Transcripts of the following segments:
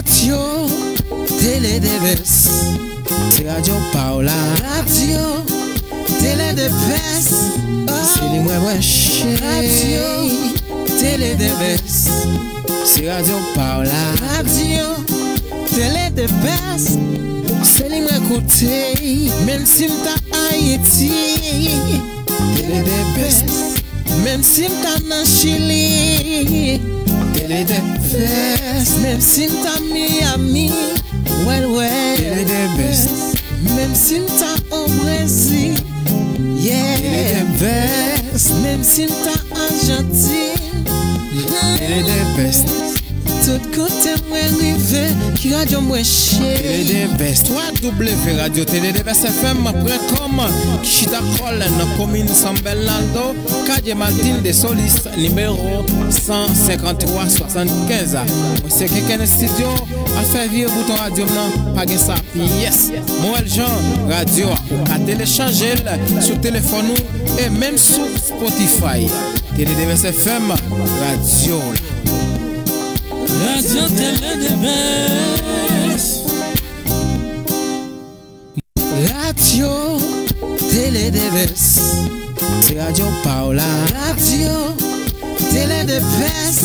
Radio Télé Debes, c'est Radio Paola. Radio Télé Debes, c'est les moins chéris. Radio Télé Debes, c'est Radio Paola. Radio Télé Debes, c'est les moins côtés. Même si m'ta Haïti, Télé Debes. Même si m'ta en Chili, Télé Debes. Même si m'ta Miami, ouais, Télé Debes. Même si m'ta au Brésil, yeah, Télé Debes. Même si m'ta Argentine, Télé Debes. Tout côté moi rivé, qui radio moi chez Télé Debes. 3W Radio Télé Debes FM après-com qui d'accord dans commune San Bernardo, Calle Martin de Solis numéro 153 75. C'est quelqu'un studio a fait vieux bouton radio non pas ça. Yes. Moi Jean radio a télécharger sur téléphone et même sur Spotify. Télé Debes FM radio. Radio Télé Debes. Radio Télé Debes, c'est Radio Paola. Radio Télé Debes,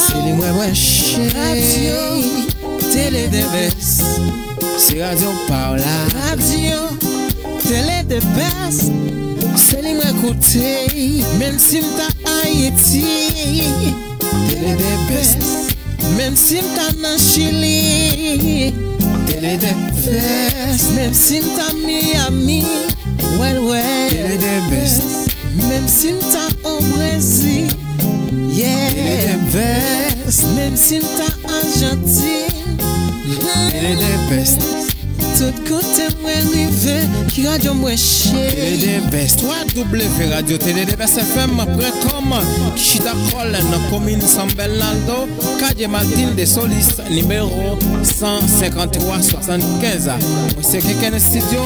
c'est les moins chéris. Radio Télé Debes, c'est Radio Paola. Radio Télé Debes, c'est les moins côtés. Même si m'ta Haïti, Télé Debes. Même si m'ta en Chili, Télé Debes. Même si m'ta Miami, ouais, Télé Debes. Même si m'ta au Brésil, yeah, Télé Debes. Même si m'ta Argentine, Télé Debes. Tout côté moi rivé, qui radio moi chez Télé Debes. 3W Radio Télé Debes FM après-com qui d'accord dans commune San Bernardo, Calle Martin de Solis numéro 153 75. C'est quelqu'un studio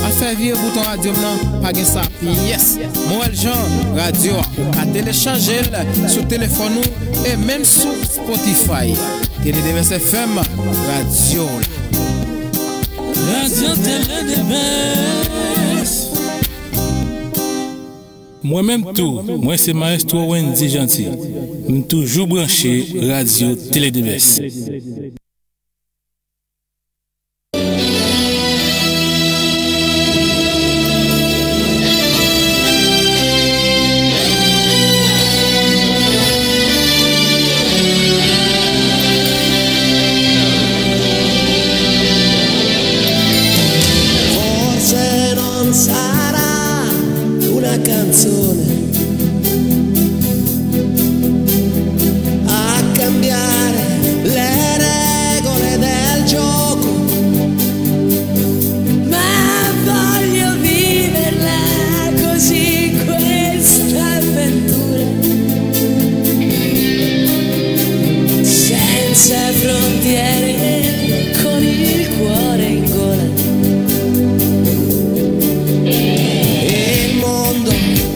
a fait vieux bouton radio non pas ça. Yes. Moi Jean radio a télécharger sur téléphone et même sur Spotify. Télé Debes FM radio. Radio Télé Debes. Moi-même tout, moi c'est Maestro Wendy Gentil. Je toujours branché Radio Télé Debes. A cambiare le regole del gioco, ma voglio viverla così questa avventura, senza frontiere, con il cuore in gola.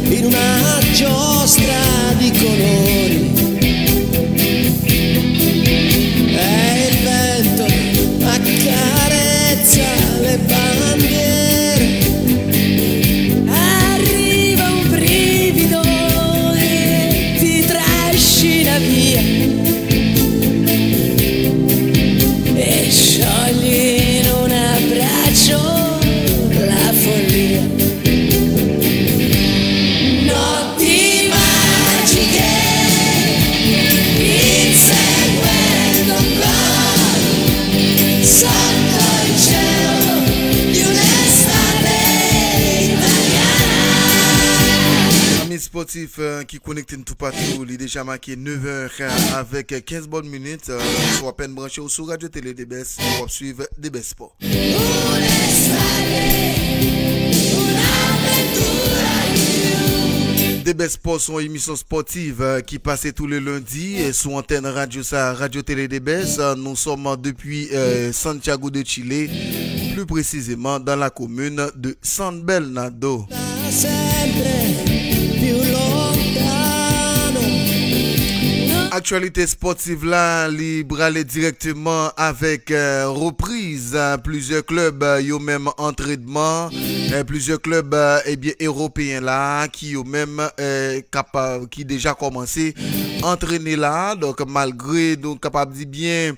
In una giostra di colori e il vento accarezza le bandiere, arriva un brivido e ti trascina via e sciogli in un abbraccio la follia. Sportif qui connecte tout partout, il est déjà marqué 9h avec 15 bonnes minutes. Soit à peine branché sur Radio Télé Debes pour suivre Debes Sport. Debes Sport sont émissions sportives qui passent tous les lundis sur antenne Radio Télé Debes. Nous sommes depuis Santiago de Chile, plus précisément dans la commune de San Bernardo. Actualité sportive là, libre aller directement avec reprise plusieurs clubs yo même entraînement, plusieurs clubs bien européens là qui yo même capable qui déjà commencé entraîner là, donc malgré donc capable dit bien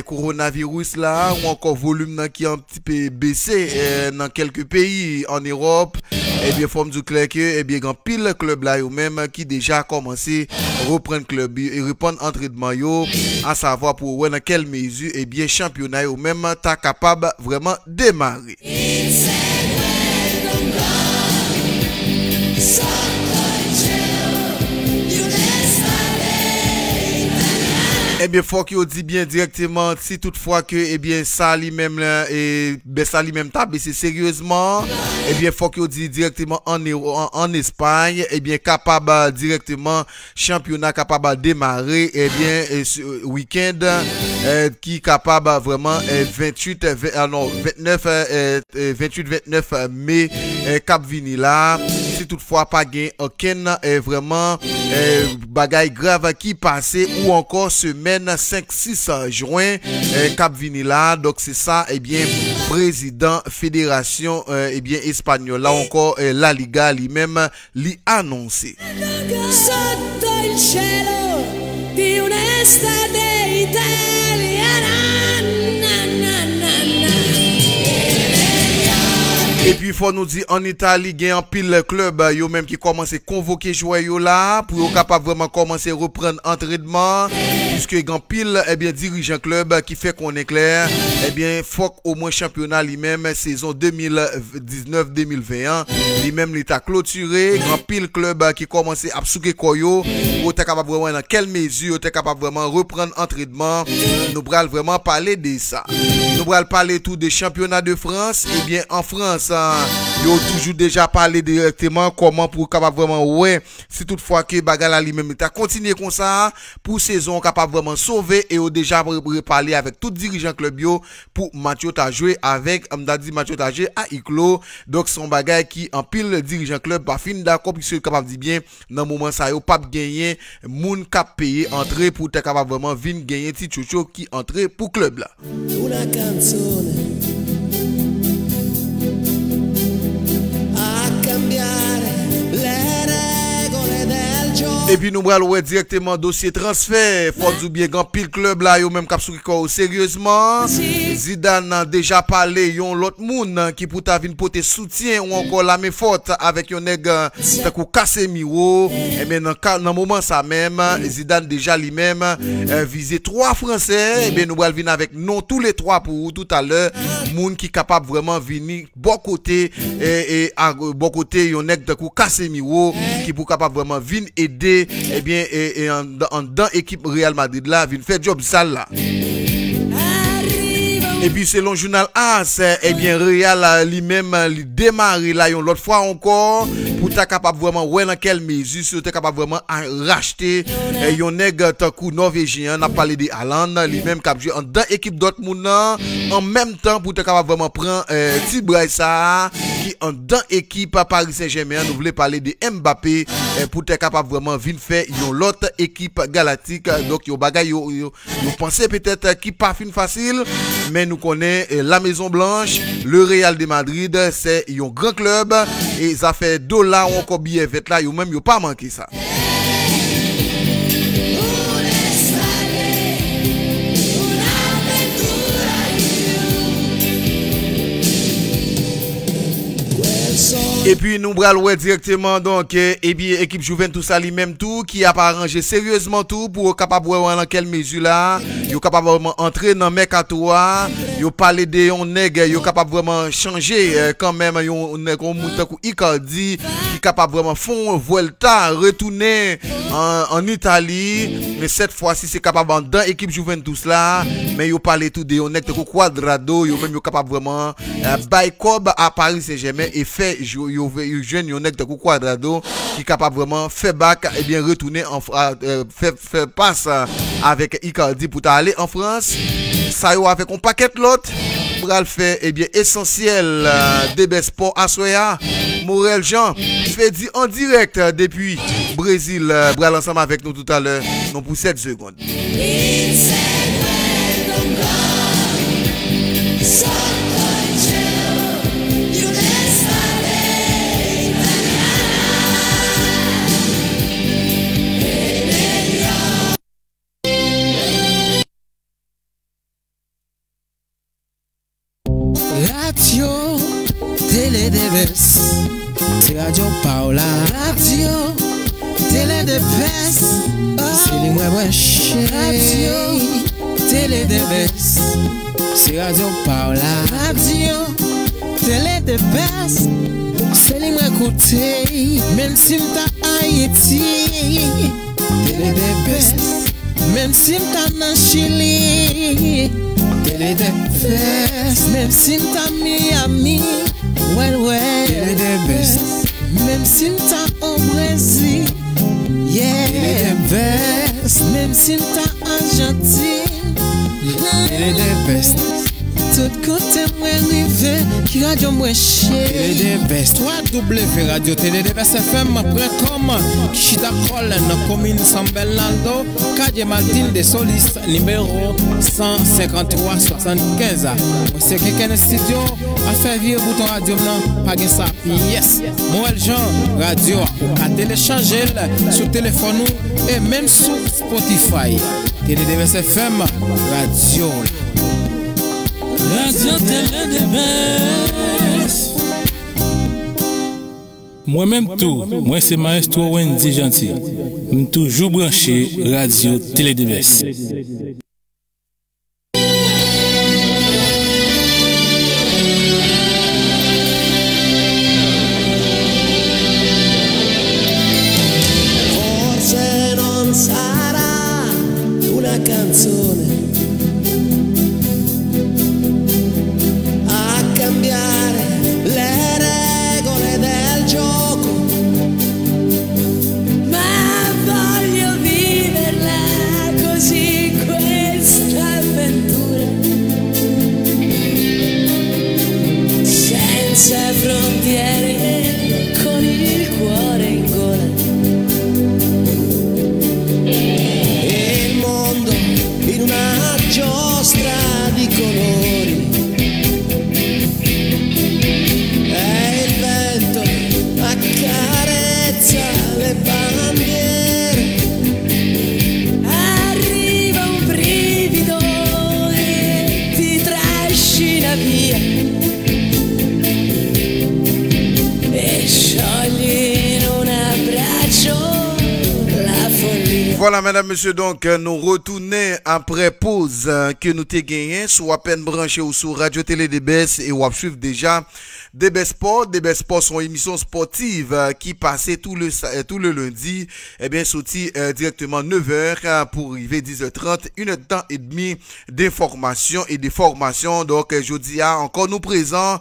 coronavirus là ou encore volume qui un petit peu baissé dans quelques pays en Europe, et bien forme du clair que et bien grand pile club là yo même qui déjà commencé reprendre club et reprendre entraînement yo, à savoir pour ouais dans quelle mesure et bien championnat yo même ta capable vraiment démarrer. Eh bien, faut qu'il dit bien directement, si toutefois que, eh bien, ça lui-même, ben, ça lui-même t'a baissé sérieusement, eh bien, faut qu'il dit directement en Espagne, eh bien, capable directement, championnat capable démarrer, eh bien, week-end, qui capable vraiment, 28-29 mai, Cap Vini là, si toutefois pas gain aucun, vraiment, bagaille grave qui passait ou encore semaine 5-6 juin Cap Vini là, donc c'est ça, et bien président fédération et bien espagnol là encore la Liga lui-même lui annoncé. Sotto il cielo di un'estate italiana. Et puis faut nous dire en Italie il y a un pile club yo même qui commence à convoquer joueurs yo là pour capable vraiment commencer à reprendre entraînement, puisque il y a un pile et bien dirigeant club qui fait qu'on est clair, et bien faut au moins championnat lui-même saison 2019-2021 lui-même l'état clôturé, grand pile club qui commence à souker koyo ou t'es capable vraiment dans quelle mesure t'es capable vraiment reprendre entraînement. Nous allons vraiment parler de ça. Nous allons parler tout des championnats de France. Et bien en France yo toujours déjà parlé directement comment pour capable vraiment ouais si toutefois que bagala lui-même t'a continué comme ça pour saison capable vraiment sauver et au déjà parler avec tout dirigeant club yo pour Mathieu t'a joué avec Amdadi Mathieu t'a joué à Iclo, donc son bagage qui en pile dirigeant club pas fin d'accord puisque capable dit bien dans moment ça yo pas gagner moun cap payer entrée pour t'a capable vraiment venir gagner petit chocho qui entrer pour club là. Una canzone et puis nous allons directement dossier transfert. Faut du bien grand pile club là yo même cap soukiko sérieusement. Zidane a déjà parlé yon l'autre monde qui pour ta vinn porter soutien ou encore la main forte avec yon nèg takou Casemiro. Et bien dans moment ça même Zidane déjà lui-même visé 3 français. Et bien nous allons venir avec non tous les 3 pour tout à l'heure monde qui capable vraiment venir bon côté et à bon côté yon nèg takou Casemiro qui pour capable vraiment venir aider et bien et en dans équipe Real Madrid là vient faire job sale là. Et puis selon journal AS, eh bien Real lui-même lui démarrer là une l'autre fois encore pour ta capable vraiment ouais dans quelle mesure sur ta capable vraiment racheter yon nèg takou norvégien, on a parlé de Haaland lui-même qui a joué dans équipe Dortmund en même temps pour ta capable vraiment prendre Tibraï ça qui en dans équipe Paris Saint-Germain. Nous voulons parler de Mbappé pour ta capable vraiment venir faire yon l'autre équipe galactique, donc yo bagay yo pensez peut-être qui pas fin facile, mais nous connaissons la Maison Blanche, le Real de Madrid, c'est un grand club et ça fait $, encore billet vêt là, yo même yo pas manqué ça. Et puis nous allons directement donc et bien équipe Juventus ali même tout qui a pas arrangé sérieusement tout pour capable voir dans quelle mesure là yo capable vraiment entrer dans mercato, yo parler de on nèg yo capable vraiment changer quand même yon nèg on monte ku Icardi qui capable vraiment font Volta retourner en Italie, mais cette fois-ci c'est capable dans équipe Juventus là, mais yo parler tout de on nèg ku Cuadrado yo même yo capable vraiment buy club à Paris Saint-Germain et fait yo jeune yon nèg takou Cuadrado qui capable vraiment faire back et bien retourner en faire passe avec Icardi pour aller en France. Ça yo avec un paquet l'autre Bral fait eh bien essentiel DB Sport à Soya. Morel Jean fait dit en direct depuis Brésil. Bral ensemble avec nous tout à l'heure. Non pour 7 secondes. Radio Télé Debes, c'est Radio Paola. Radio Télé Debes, c'est les moins Radio Télé Debes, c'est Radio Paola. Radio Télé Debes, c'est les moins côté. Même si m'ta Haïti, Télé Debes, même si m'ta en Chili. Télé Debes, même si m'ta Miami, Télé Debes, même si m'ta au Brésil, Télé Debes, même si m'ta Argentine, Télé Debes, tout côté moi rive, qui radio moi chez Télé Debes, 3W Radio Télé Debes FM.com, Kishida Cole, dans commune San Bernardo, Calle Martin de Solis, numéro 15375. C'est quelqu'un studio a fait vieux bouton radio non pas ça. Yes, Moël Jean radio à télécharger sur téléphone et même sur Spotify. Télé Debes FM radio. Radio Télé Debes. Moi-même tout, moi c'est Maestro Wendy Gentil. Je toujours branché Radio Télé Debes. Forse non sarà una canzone a cambiare le regole del gioco, Ma voglio viverla così questa avventura, senza frontiere, con il cuore in gola. e il mondo in una giostra di colori, e il vento accarezza le bandiere. Arriva un brivido e ti trascina via e sciogli in un abbraccio la follia. Voilà, mesdames, messieurs, donc nous retournons après pause que nous t'ai gagné, soit à peine branché ou sur Radio Télé Debes et ou à suivre déjà DB Sport. DB Sport sont émission sportive qui passait tout le lundi, et bien sorti directement 9h pour arriver 10h30, une heure de temps et demi d'information et de formation. Donc jeudi encore nous présents,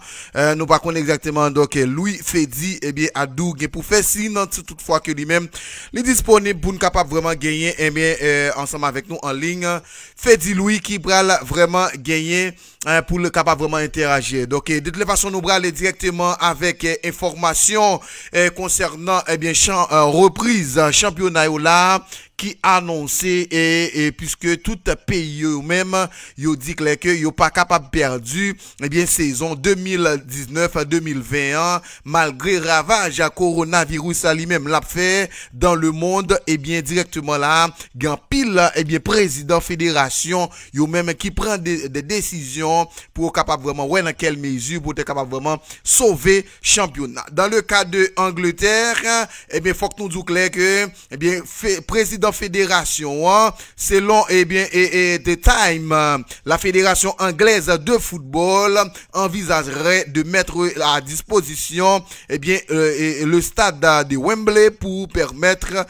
nous pas connaît exactement donc Louis Fedi et bien Adou pour faire signe toutefois que lui-même il est disponible pour nous capable vraiment gagner et bien ensemble avec nous en ligne. Fedi Louis qui va vraiment gagner pour le capable vraiment interagir. Donc de toute façon nous allons directement avec information concernant eh bien reprise championnat là qui annoncé et puisque tout pays eux même yo dit clair que yo pas capable perdu eh bien saison 2019-2021 malgré ravage à coronavirus à lui-même l'a fait dans le monde et bien directement là grand pile et bien président fédération yo même qui prend des décisions pour capable vraiment ouais dans quelle mesure pour être capable vraiment sauver championnat. Dans le cas de Angleterre eh bien faut que nous disions clair que eh bien président fédération selon eh bien The Time la fédération anglaise de football envisagerait de mettre à disposition eh bien le stade de Wembley pour permettre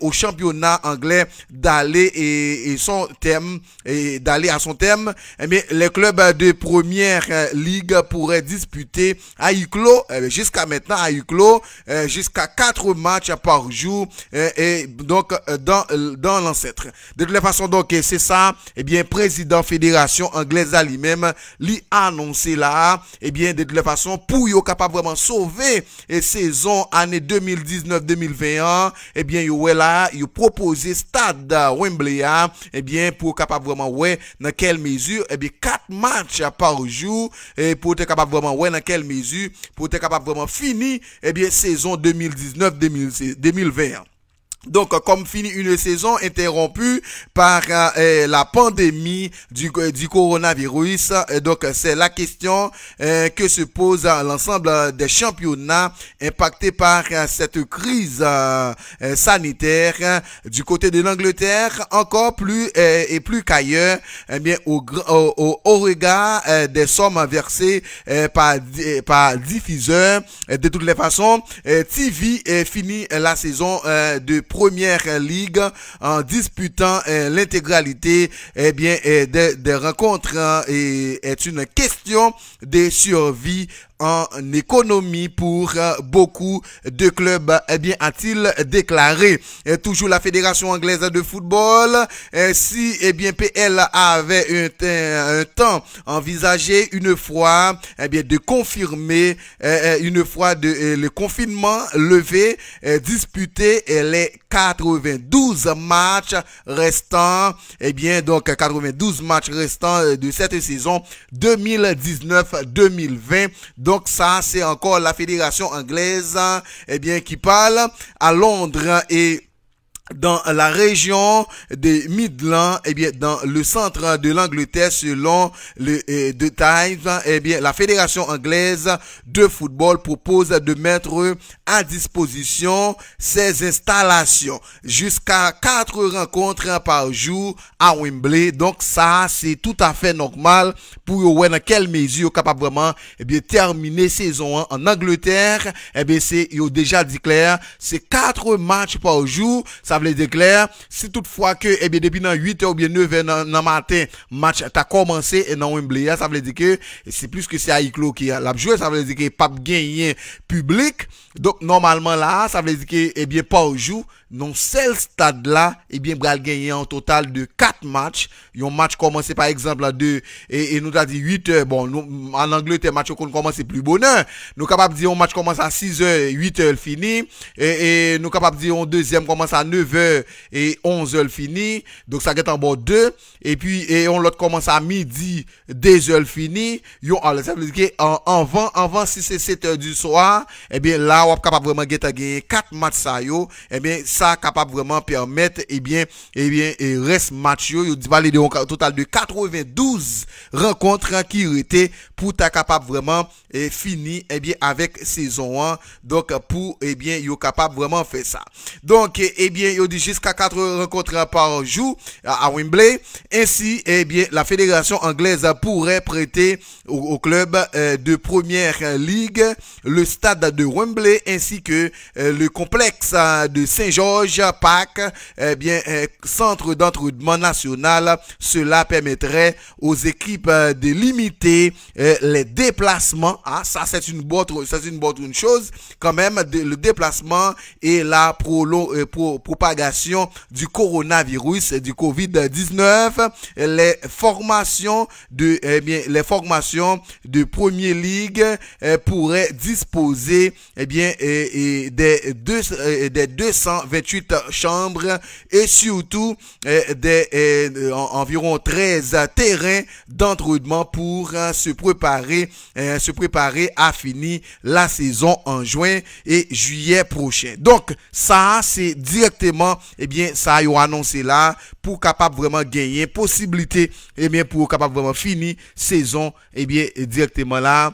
au championnat anglais d'aller et son thème et d'aller à son thème. Eh bien les clubs de première ligue pourraient disputer à huis clos jusqu'à maintenant à huis clos jusqu'à 4 matchs par jour et donc dans l'ancêtre. De toute façon, donc c'est ça, eh bien président fédération anglaise à lui-même lui annoncé là, eh bien de toute façon pour yo capable vraiment sauver et saison année 2019-2021, eh bien yo là, yo proposé stade Wembley, eh bien pour capable vraiment ouais dans quelle mesure, eh bien 4 matchs par jour, et pour être capable vraiment ouais dans quelle mesure pour être capable vraiment finir eh bien saison 2019-2021. Donc, comme fini une saison interrompue par la pandémie du coronavirus, donc c'est la question que se pose l'ensemble des championnats impactés par cette crise sanitaire du côté de l'Angleterre, encore plus et plus qu'ailleurs, eh bien au regard des sommes versées par diffuseurs. De toutes les façons, TV finit la saison de Première Ligue en disputant l'intégralité des rencontres et est une question de survie en économie pour beaucoup de clubs, eh bien, a-t-il déclaré. Toujours la Fédération anglaise de football, si, eh bien, PL avait un temps envisagé une fois, eh bien, de confirmer, une fois le confinement levé, disputer les 92 matchs restants, eh bien, donc, 92 matchs restants de cette saison 2019-2020. Donc ça, c'est encore la fédération anglaise, eh bien, qui parle à Londres et dans la région des Midlands, eh bien, dans le centre de l'Angleterre, selon le The Times, eh bien, la fédération anglaise de football propose de mettre à disposition ses installations jusqu'à 4 rencontres par jour à Wembley. Donc, ça, c'est tout à fait normal pour voir dans quelle mesure capable vraiment, eh bien, terminer saison en Angleterre. Eh bien, c'est, ils ont déjà dit clair, c'est 4 matchs par jour. Ça veut dire clair, si toutefois que, eh bien, depuis dans 8h ou bien 9h dans matin, match t'as commencé et dans Wembley, ça veut dire que c'est plus que c'est à Iclo qui a joué, ça veut dire que pas gagné public. Donc, normalement là, ça veut dire que, eh bien, par jour, non seul stade là, eh bien, bral gagné en total de 4 matchs. Un match commencé par exemple à 2 et nous a dit 8h. Bon, nous, en Angleterre, match qu'on commence plus bonheur. Nous capable de dire un match commence à 6h, 8h fini. Et nous capable de dire un deuxième commence à 9h et 11h fini. Donc ça get en bord 2. Et puis, et on l'autre commence à midi, 2h fini. Ça veut dire avant 6 et 7h du soir, eh bien, là, on est capable vraiment de gagner 4 matchs ça yo. Eh bien, ça capable vraiment permettre, eh bien, et reste match yo, il va aller de un total de 92 rencontres qui étaient pour ta capable vraiment et fini, eh bien, avec saison 1. Donc, pour, eh bien, yo capable vraiment faire ça. Donc, eh bien, yo dit jusqu'à 4 rencontres par jour à Wembley. Ainsi, eh bien, la fédération anglaise pourrait prêter au club de Première Ligue le stade de Wembley ainsi que le complexe de Saint-Georges Park, eh bien, centre d'entraînement national. Cela permettrait aux équipes de limiter les déplacements. Ah, ça c'est une bonne chose quand même, le déplacement et la propagation du coronavirus, du Covid-19. Les formations de, eh bien, les formations de Premier Ligue pourraient disposer, eh bien, des 228 chambres et surtout environ 13 terrains d'entraînement pour se préparer à finir la saison en juin et juillet prochain. Donc ça c'est directement, eh bien, ça a annoncé là pour capable vraiment gagner possibilité, eh bien, pour capable vraiment finir saison, eh bien, directement là.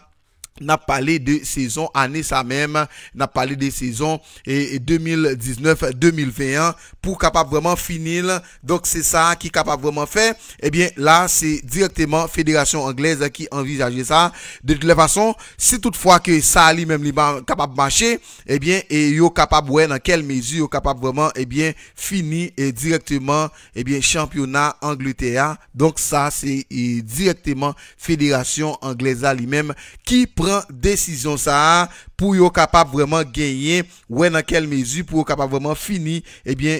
N'a parlé de saison année ça même, n'a parlé de saison 2019-2021 pour capable vraiment finir. Donc c'est ça qui capable vraiment faire. Eh bien là c'est directement fédération anglaise qui envisage ça. De toute façon, si toutefois que ça lui-même capable marcher, eh bien et yo capable ouais dans quelle mesure yo capable vraiment, eh bien, finir directement, eh bien, championnat Angleterre. Donc ça c'est directement fédération anglaise lui-même qui prend décision ça pour yo capable vraiment gagner ouais dans quelle mesure pour capable vraiment finir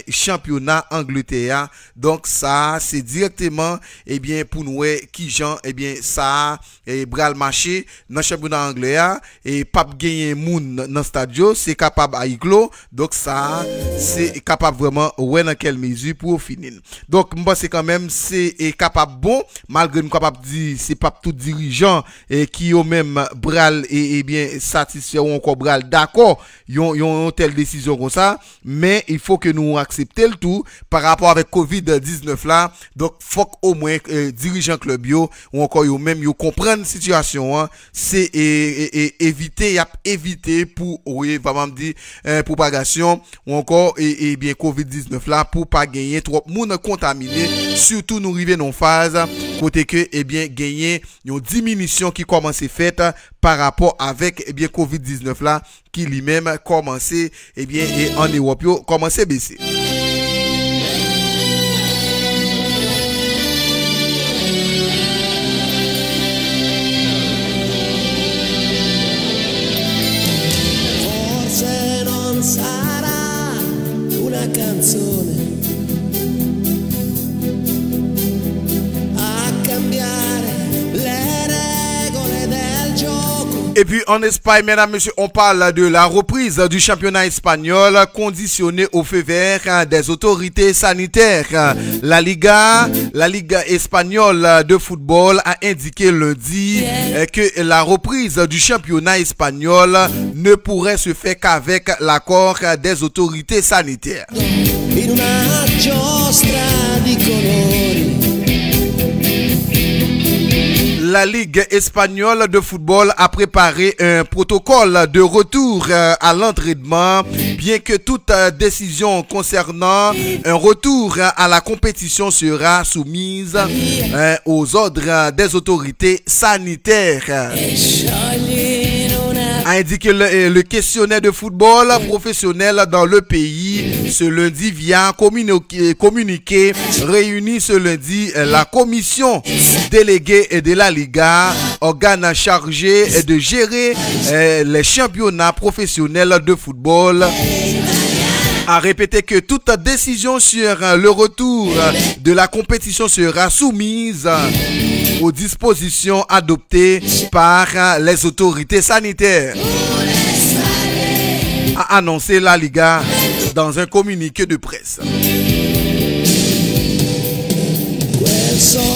championnat Angleterre. Donc ça c'est directement pour nous qui Jean ça bral marché dans championnat anglais et pas gagner moun dans stadio, c'est capable à clos. Donc ça c'est capable vraiment ouais dans quelle mesure pour finir. Donc moi c'est quand même c'est capable bon malgré nous capable dire c'est pas tout dirigeant qui au même bral satisfait ou encore bral d'accord yon telle décision comme ça, mais il faut que nous accepter le tout par rapport avec Covid-19 là. Donc faut au moins dirigeant club yo ou encore yo même yo comprendre situation c'est éviter pour vraiment dire propagation ou encore Covid-19 là pour pas gagner trop monde contaminé, surtout nous arriver dans phase côté que gagner une diminution qui commence faite par rapport avec Covid-19 là qui lui-même commencé en Europe yo commencé à baisser. Forse non sarà una canzone a cambiare le regole del gioco. Et puis en Espagne, mesdames, messieurs, on parle de la reprise du championnat espagnol conditionnée au feu vert des autorités sanitaires. La Liga espagnole de football a indiqué lundi que la reprise du championnat espagnol ne pourrait se faire qu'avec l'accord des autorités sanitaires. In una giostra di colori. La Ligue espagnole de football a préparé un protocole de retour à l'entraînement, bien que toute décision concernant un retour à la compétition sera soumise aux ordres des autorités sanitaires. A indiqué le questionnaire de football professionnel dans le pays ce lundi via communiqué réuni ce lundi la commission déléguée de la Liga, organe chargé de gérer les championnats professionnels de football, a répété que toute décision sur le retour de la compétition sera soumise aux dispositions adoptées par les autorités sanitaires, a annoncé la Liga dans un communiqué de presse.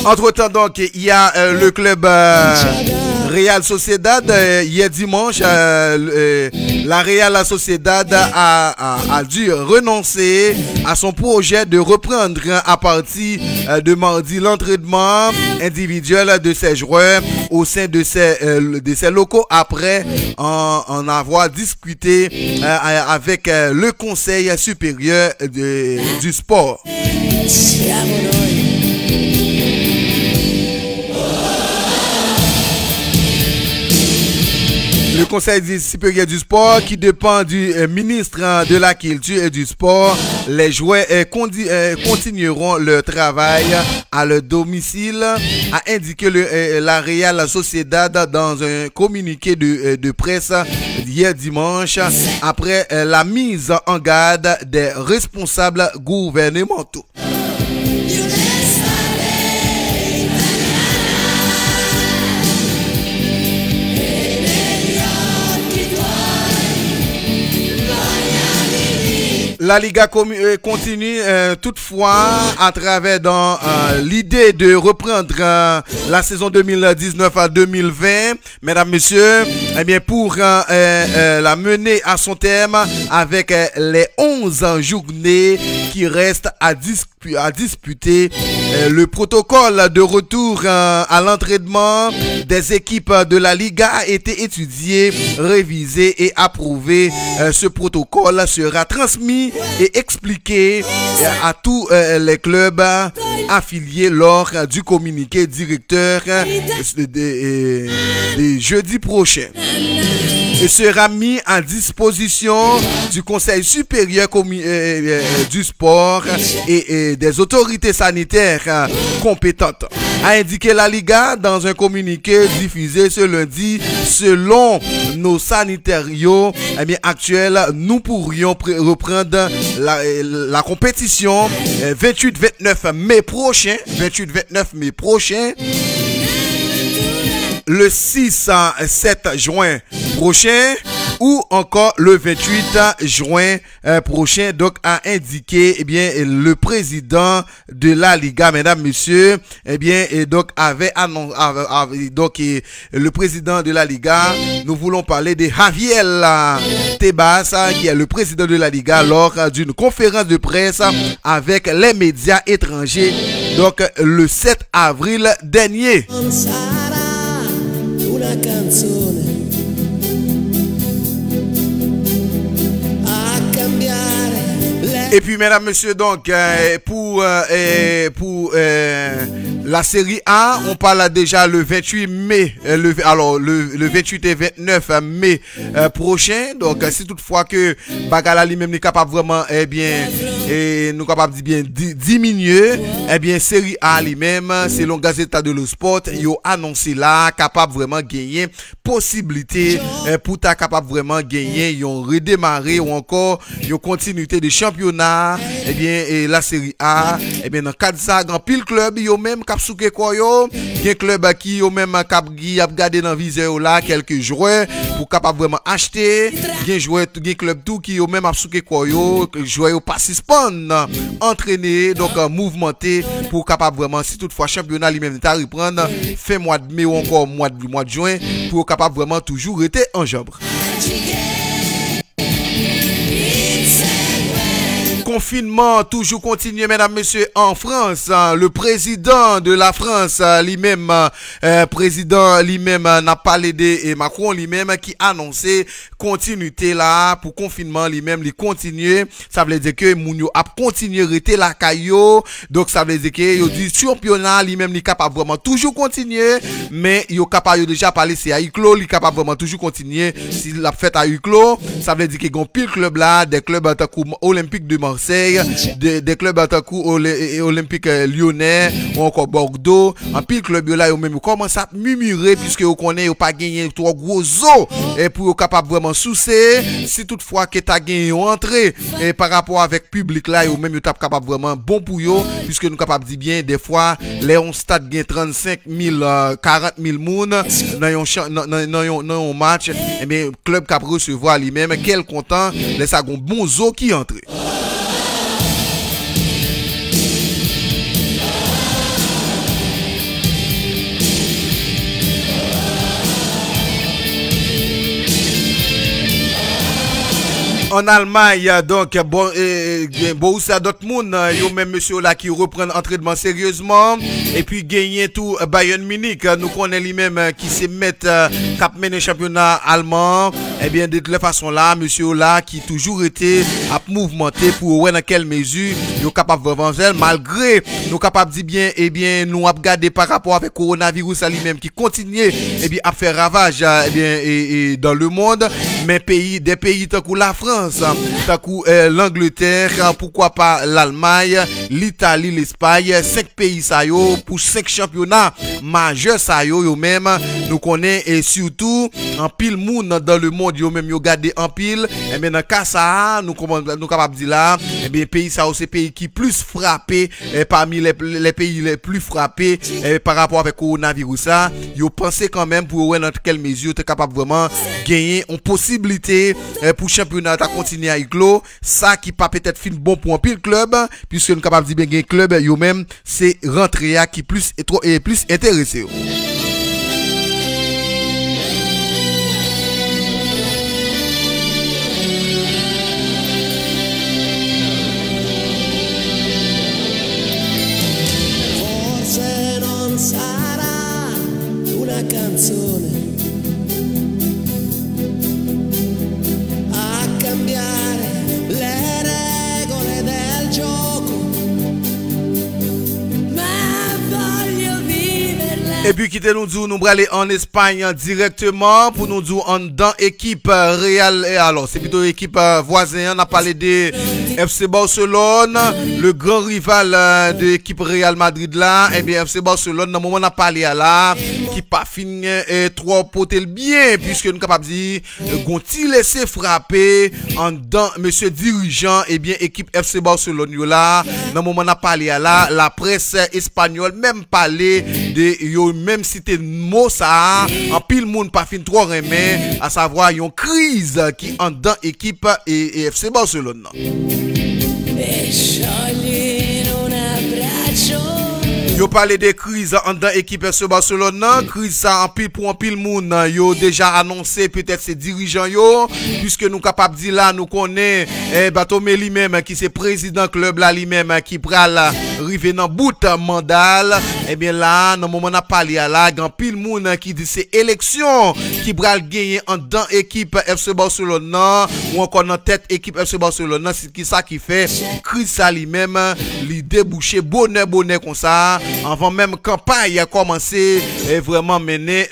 Entre-temps, donc, il y a le club Real Sociedad. Hier dimanche, la Real Sociedad a dû renoncer à son projet de reprendre à partir de mardi l'entraînement individuel de ses joueurs au sein de ses locaux après en avoir discuté avec le Conseil supérieur du sport. Le Conseil supérieur du sport, qui dépend du ministre de la Culture et du Sport, les joueurs continueront leur travail à leur domicile, a indiqué la Real Sociedad dans un communiqué de presse hier dimanche, après la mise en garde des responsables gouvernementaux. La Liga continue toutefois à travers dans l'idée de reprendre la saison 2019 à 2020, mesdames, messieurs, pour la mener à son terme avec les 11 journées qui restent à disputer. Le protocole de retour à l'entraînement des équipes de la Liga a été étudié, révisé et approuvé. Ce protocole sera transmis et expliqué à tous les clubs affiliés lors du communiqué directeur de jeudi prochain. sera mis à disposition du Conseil supérieur du sport et des autorités sanitaires compétentes, a indiqué la Liga dans un communiqué diffusé ce lundi. Selon nos sanitarios actuels, nous pourrions reprendre la compétition 28-29 mai prochain. 28-29 mai prochain. Le 6-7 juin prochain ou encore le 28 juin prochain, donc a indiqué le président de la Liga, mesdames, messieurs, et donc avait annoncé, donc le président de la Liga, nous voulons parler de Javier Tebas, qui est le président de la Liga, lors d'une conférence de presse avec les médias étrangers, donc le 7 avril dernier. Una canzone a cambiare. Et puis mesdames, messieurs, donc pour la série A, on parle déjà le 28 mai, le 28 et 29 mai prochain. Donc si toutefois que Bagala lui-même n'est capable vraiment nous capable de bien diminuer, série A lui-même, selon Gazeta de Sport, yo annoncé là capable vraiment gagner possibilité pour ta capable vraiment gagner yon redémarrer ou encore yon continuité de championnat, et la série A, dans cadre ça grand pile club yo même cap souke quoi yo, gen club qui yo même cap a gardé dans viseur là quelques joueurs pour capable vraiment acheter, gen joueur gen club tout qui yo même a souke quoi yo, joueur yo pas suspendre, entraîner, donc mouvementer pour capable vraiment, si toutefois championnat lui-même ta reprendre fin mois de mai ou encore mois de juin, pour capable vraiment toujours rester en jambes. Confinement toujours continué, mesdames, messieurs, en France. Le président de la France lui-même, n'a parlé de Macron lui-même qui annonçait continuité là pour confinement lui-même, il continue. Ça veut dire que Mounio a continué rester la caillou. Donc ça veut dire que il dit championnat lui-même il capable vraiment toujours continuer, mais il capable déjà parler c'est à huis clos, il capable vraiment toujours continuer. S'il l'a fait à huis clos, ça veut dire qu'il y a un pile club là, des clubs olympiques de Marseille, des clubs olympiques lyonnais ou encore Bordeaux, un pile club là yo même commence à murmurer puisque vous connaissez pas gagné trois gros os et pour capable vraiment soucier si toutefois que tu as gagné entrée et par rapport avec public là ou même tu capable vraiment bon pour yo puisque nous capable dire bien des fois les on stade gagne 35 000 40 000 moun dans un match et bien club cap recevoir lui-même quel content les ça gon bon zo qui entre. En Allemagne, donc, Borussia Dortmund, yo même monsieur là qui reprend entraînement sérieusement, et puis gagner tout Bayern Munich, nous connaissons lui-même qui se met cap mener championnat allemand, et bien de toute façon là, monsieur là qui toujours été à mouvementer pour voir dans quelle mesure nous capable de vendre malgré nous capable de bien, et bien nous a regardé par rapport avec coronavirus lui-même qui continue et bien à faire ravage et dans le monde, mais des pays tant que la France, tant que l'Angleterre, pourquoi pas l'Allemagne, l'Italie, l'Espagne, 5 pays ça yo pour 5 championnats majeurs ça yo même nous connaît et surtout en pile monde dans le monde yo même yo gardé en pile et bien dans cas ça nous capable dire là et bien pays ça c'est pays qui plus frappé parmi les pays les plus frappés par rapport avec coronavirus ça yo pensez quand même pour voir dans quelle mesure tu es capable vraiment gagner une possibilité pour championnat à continuer à clos ça qui pas peut-être fin bon pour un pile club puisque nous capable dire bien gain club yo même c'est rentrer qui plus et plus intéressé. Forse non sarà una canzone a cambiare le regole del gioco. Et puis quitter nous dire nous aller en Espagne directement pour nous dire en dans équipe Real. Et alors c'est plutôt équipe voisine. On a parlé de FC Barcelone, le grand rival de l'équipe Real Madrid là. Et bien FC Barcelone dans le moment on a parlé à là qui pas fini trop poter bien puisque nous capable dire gonti laisser frapper en dans monsieur dirigeant et bien équipe FC Barcelone yo là dans le moment on a parlé à là la presse espagnole même parler de yo même cité mot ça en pile monde pas fin trop remet à savoir une crise qui en dans équipe et FC Barcelone. Yo parlé de crise en dans équipe FC Barcelone, crise ça en pile pour en pile monde, yo déjà annoncé peut-être ses dirigeants yo puisque nous capable dire là nous connaît Bartomeu lui-même qui c'est président club là lui-même qui pral rive dans bout mandal et bien là dans moment on a parlé là grand pile monde qui dit c'est élection qui pral gagner en dans équipe FC Barcelone ou encore dans tête équipe FC Barcelone c'est qui ça qui fait crise ça lui-même lui déboucher bonheur comme ça avant même campagne a commencé vraiment mener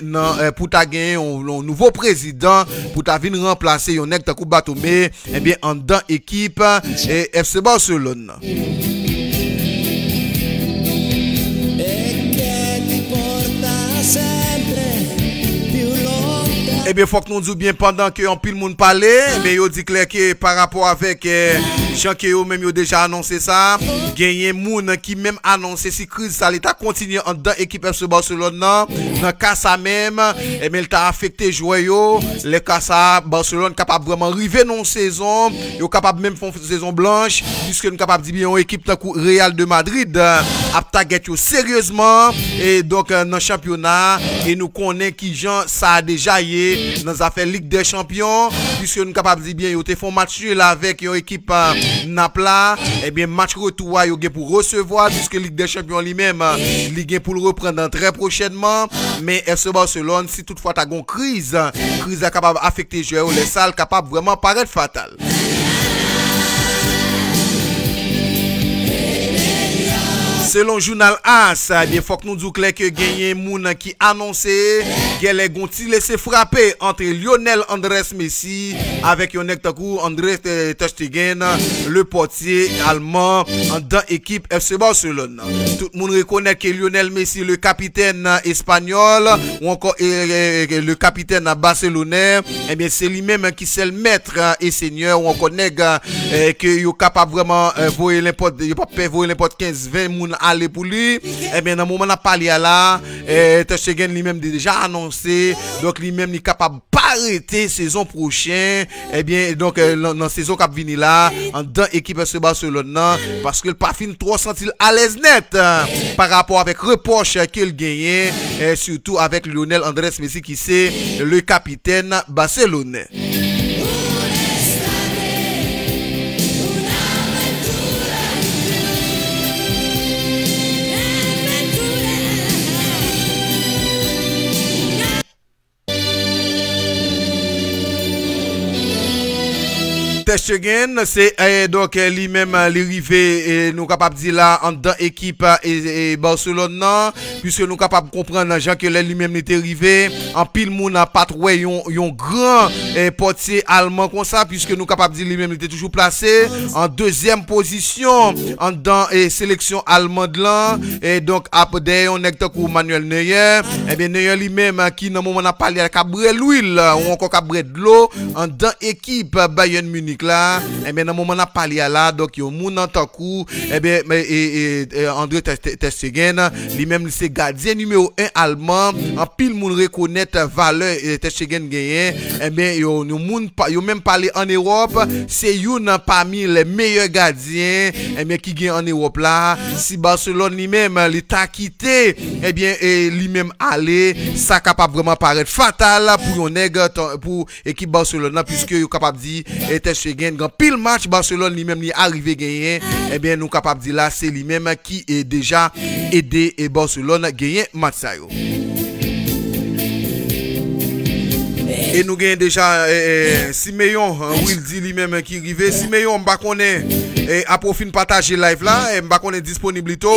pour ta gagner un nouveau président pour ta venir remplacer un nèg takou Bartomeu et bien en dans équipe FC Barcelone. Eh bien, faut que nous disions bien pendant que un pile monde parlait, mais yo dit clair que par rapport avec Jean que yo même yo déjà annoncé ça, gagné moun qui même annoncé si crise ça l'état continue en dans équipe FC Barcelone dans cas ça même et mais il t'a affecté joueur yo, les cas ça Barcelone capable vraiment river non saison, yo capable même faire saison blanche puisque nous capable dire bien une équipe tant Real de Madrid a target yo sérieusement et donc dans championnat et nous connaît qui Jean ça a déjà y dans affaire Ligue des Champions puisque nous capable dire bien yo te font match là avec une équipe Napla et bien match retour yo pour recevoir puisque Ligue des Champions lui-même Ligue pour le reprendre très prochainement mais FC Barcelone si toutefois tu as une crise capable affecter joueurs les salles capable vraiment paraître fatale. Selon journal AS, il faut que nous disions clair que gagné moun qui annoncé qu'elle est gonti laissé frapper entre Lionel Andrés Messi avec Yonek Takou André Ter Stegen, le portier allemand en dans équipe FC Barcelone. Tout le monde reconnaît que Lionel Messi, le capitaine espagnol ou encore le capitaine barcelonais, eh bien c'est lui-même qui c'est le maître et seigneur ou encore nèg que yo capable vraiment voyer n'importe yo pas voyer n'importe 15-20 moun aller pour lui. Eh bien dans le moment on a parlé là Ter Stegen lui-même déjà annoncé donc lui-même il capable pas arrêter saison prochaine. Eh bien donc dans saison qui venir là en dans équipe FC Barcelone parce que le pas fin trop senti à l'aise net par rapport avec reproche qu'il gagnait surtout avec Lionel Andrés Messi qui c'est le capitaine barcelonais. Ter Stegen c'est donc lui-même l'arrivée nous capable dire là en dans équipe et Barcelone puisque nous capable comprendre Jean que lui-même était arrivé en pile moun a pas trouvé un grand portier allemand comme ça puisque nous capable dire lui-même était toujours placé en deuxième position en dans sélection allemande là et donc après on est comme Manuel Neuer et bien Neuer lui-même qui dans moment on a parlé avec Cabré l'huile ou encore Cabré de l'eau en dans équipe Bayern Munich là et bien dans moment on a parlé là donc yo moun en tant coup et bien André Ter Stegen lui-même c'est gardien numéro 1 allemand en pile moun reconnaître valeur Ter Stegen gagné et bien yo moun yo même parlé en Europe c'est une parmi les meilleurs gardiens et bien qui gagne en Europe là si Barcelone lui-même l'état quitté et bien lui-même aller ça capable vraiment paraître fatal pour un nèg pour équipe Barcelone puisque yo capable dire Ter Stegen grand pile match Barcelone lui-même li arrivé gagner et bien nous capable dire là c'est lui-même qui est déjà aidé et Barcelone gagner match ça yo. Et nous gagnons déjà Simeon, Will dit lui-même qui arrivé. Simeon, m'pa connaît et à profit partager live là, et m'pa qu'on est disponible tout,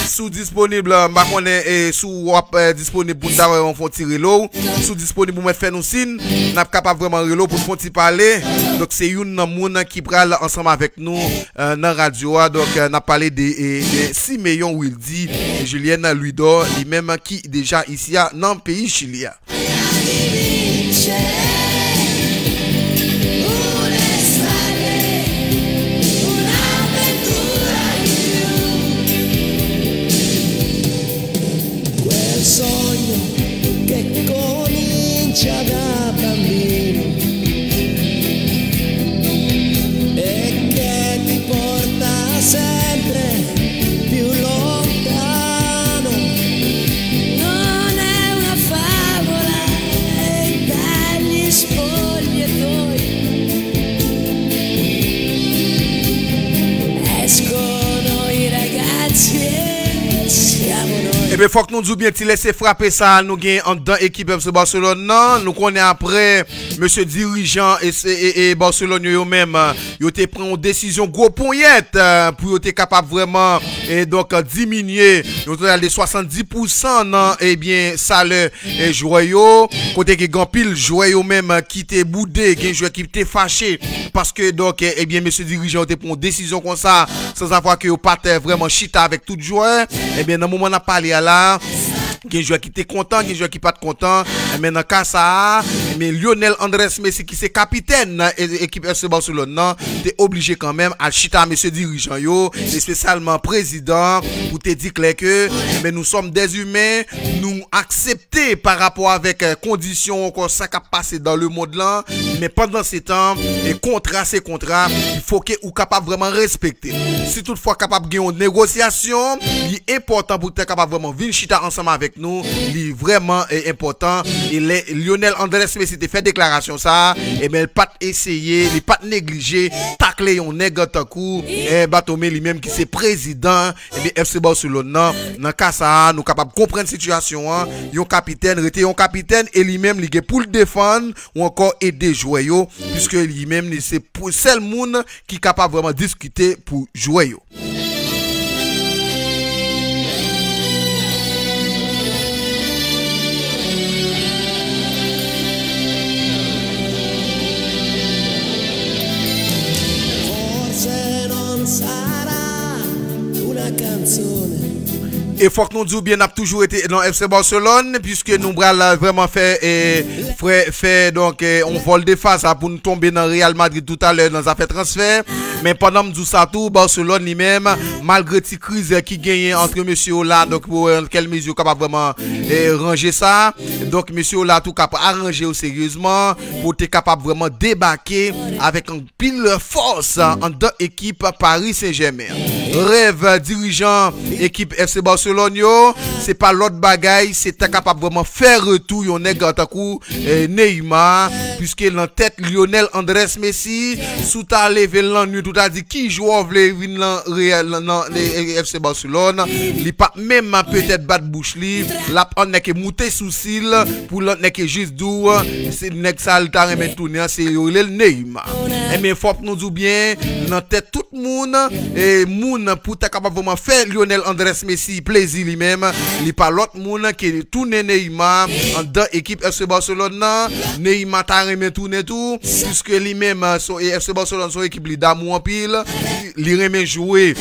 sous disponible, m'pa qu'on est sous disponible pour d'avoir on faut tirer l'eau, sous disponible pour mettre faire nous signe, n'a capable vraiment relo pour font parler. Donc c'est une monde qui pral ensemble avec nous dans radio, donc n'a parlé de Simeon Wildy et Julienne Luidor, lui-même qui déjà ici dans le pays chilien. Quel sogno che comincia da bambino e che ti porta sempre più lontano. Non è una favola, è dagli spogliatoi escono i ragazzi e siamo noi. Eh bien, faut que nous disions bien, tu laisses frapper ça, nous gagnons en dedans équipe FC Barcelone. Non, nous connaissons après, monsieur dirigeant et Barcelone eux-mêmes, ils ont pris une décision gros poignette pour être capable vraiment et donc diminuer, nous avons les 70% non, eh bien, salaire et joyeux, côté que grand pile joyeux même qui était boudé, qui joueur qui était fâché parce que donc eh bien monsieur dirigeant ont pris une décision comme ça sans avoir que pas vraiment chita avec tout joueur. Eh bien dans le moment on a parlé là, il y a un joueur qui était content, il y a un joueur qui pas content. Mais dans le cas ça, mais Lionel Andrés Messi qui c'est capitaine de l'équipe FC Barcelone, t'es obligé quand même à chita monsieur dirigeant yo, et spécialement président, pour te dire clair que mais nous sommes des humains, nous accepter par rapport avec conditions encore ça qui a passé dans le monde là, mais pendant ces temps, et contrat c'est contrat, il faut que ou capable vraiment respecter. Si toutefois capable de gagner une négociation, il est important pour être capable vraiment venir chita ensemble avec nous, il vraiment est important. Et Lionel Andrés Messi te fait déclaration ça, et mais il pas essayer, il pas négliger, tacler un nègre tant coup, et Batomé lui-même qui c'est président, et bien FC Barcelone dans cas ça, nous capable comprendre situation, yon capitaine, rete yon capitaine et lui-même il pour le défendre ou encore aider jouer yo, puisque lui-même c'est pour seul monde qui capable vraiment discuter pour jouer yo. Sarà una canzone. Et faut que nous disions bien, nous avons toujours été dans FC Barcelone, puisque nous avons vraiment fait donc on vole de face pour nous tomber dans Real Madrid tout à l'heure dans affaire transfert. Mais pendant que nous ça tout, Barcelone lui-même, malgré cette crise qui gagne entre monsieur Ola, donc pour quelle mesure capable vraiment ranger ça. Donc monsieur Ola tout capable arranger sérieusement pour être capable vraiment débarquer avec un pile force en deux équipes Paris Saint-Germain. Rêve dirigeant équipe FC Barcelone, c'est pas l'autre bagaille, c'est capable vraiment faire retour yon nègre takou Neymar, puisque dans tête Lionel Andrés Messi sous ta levé l'ennui tout a dit qui joueur vle vinn dans FC Barcelone, li pas même peut-être battre bouche li, la on n'est que monter sous cil pour l'autre n'est que juste dou, c'est nèg ça le ta remet tourner c'est le Neymar. Et mais faut nous dire bien dans tête tout monde et monde pour ta capable vraiment faire Lionel Andrés Messi plaisir lui-même, il pas l'autre monde qui tourne Neymar en dans équipe FC Barcelone. Neymar t'a remet tourner tout puisque lui-même son FC Barcelone son équipe d'amour en pile, il remet jouer.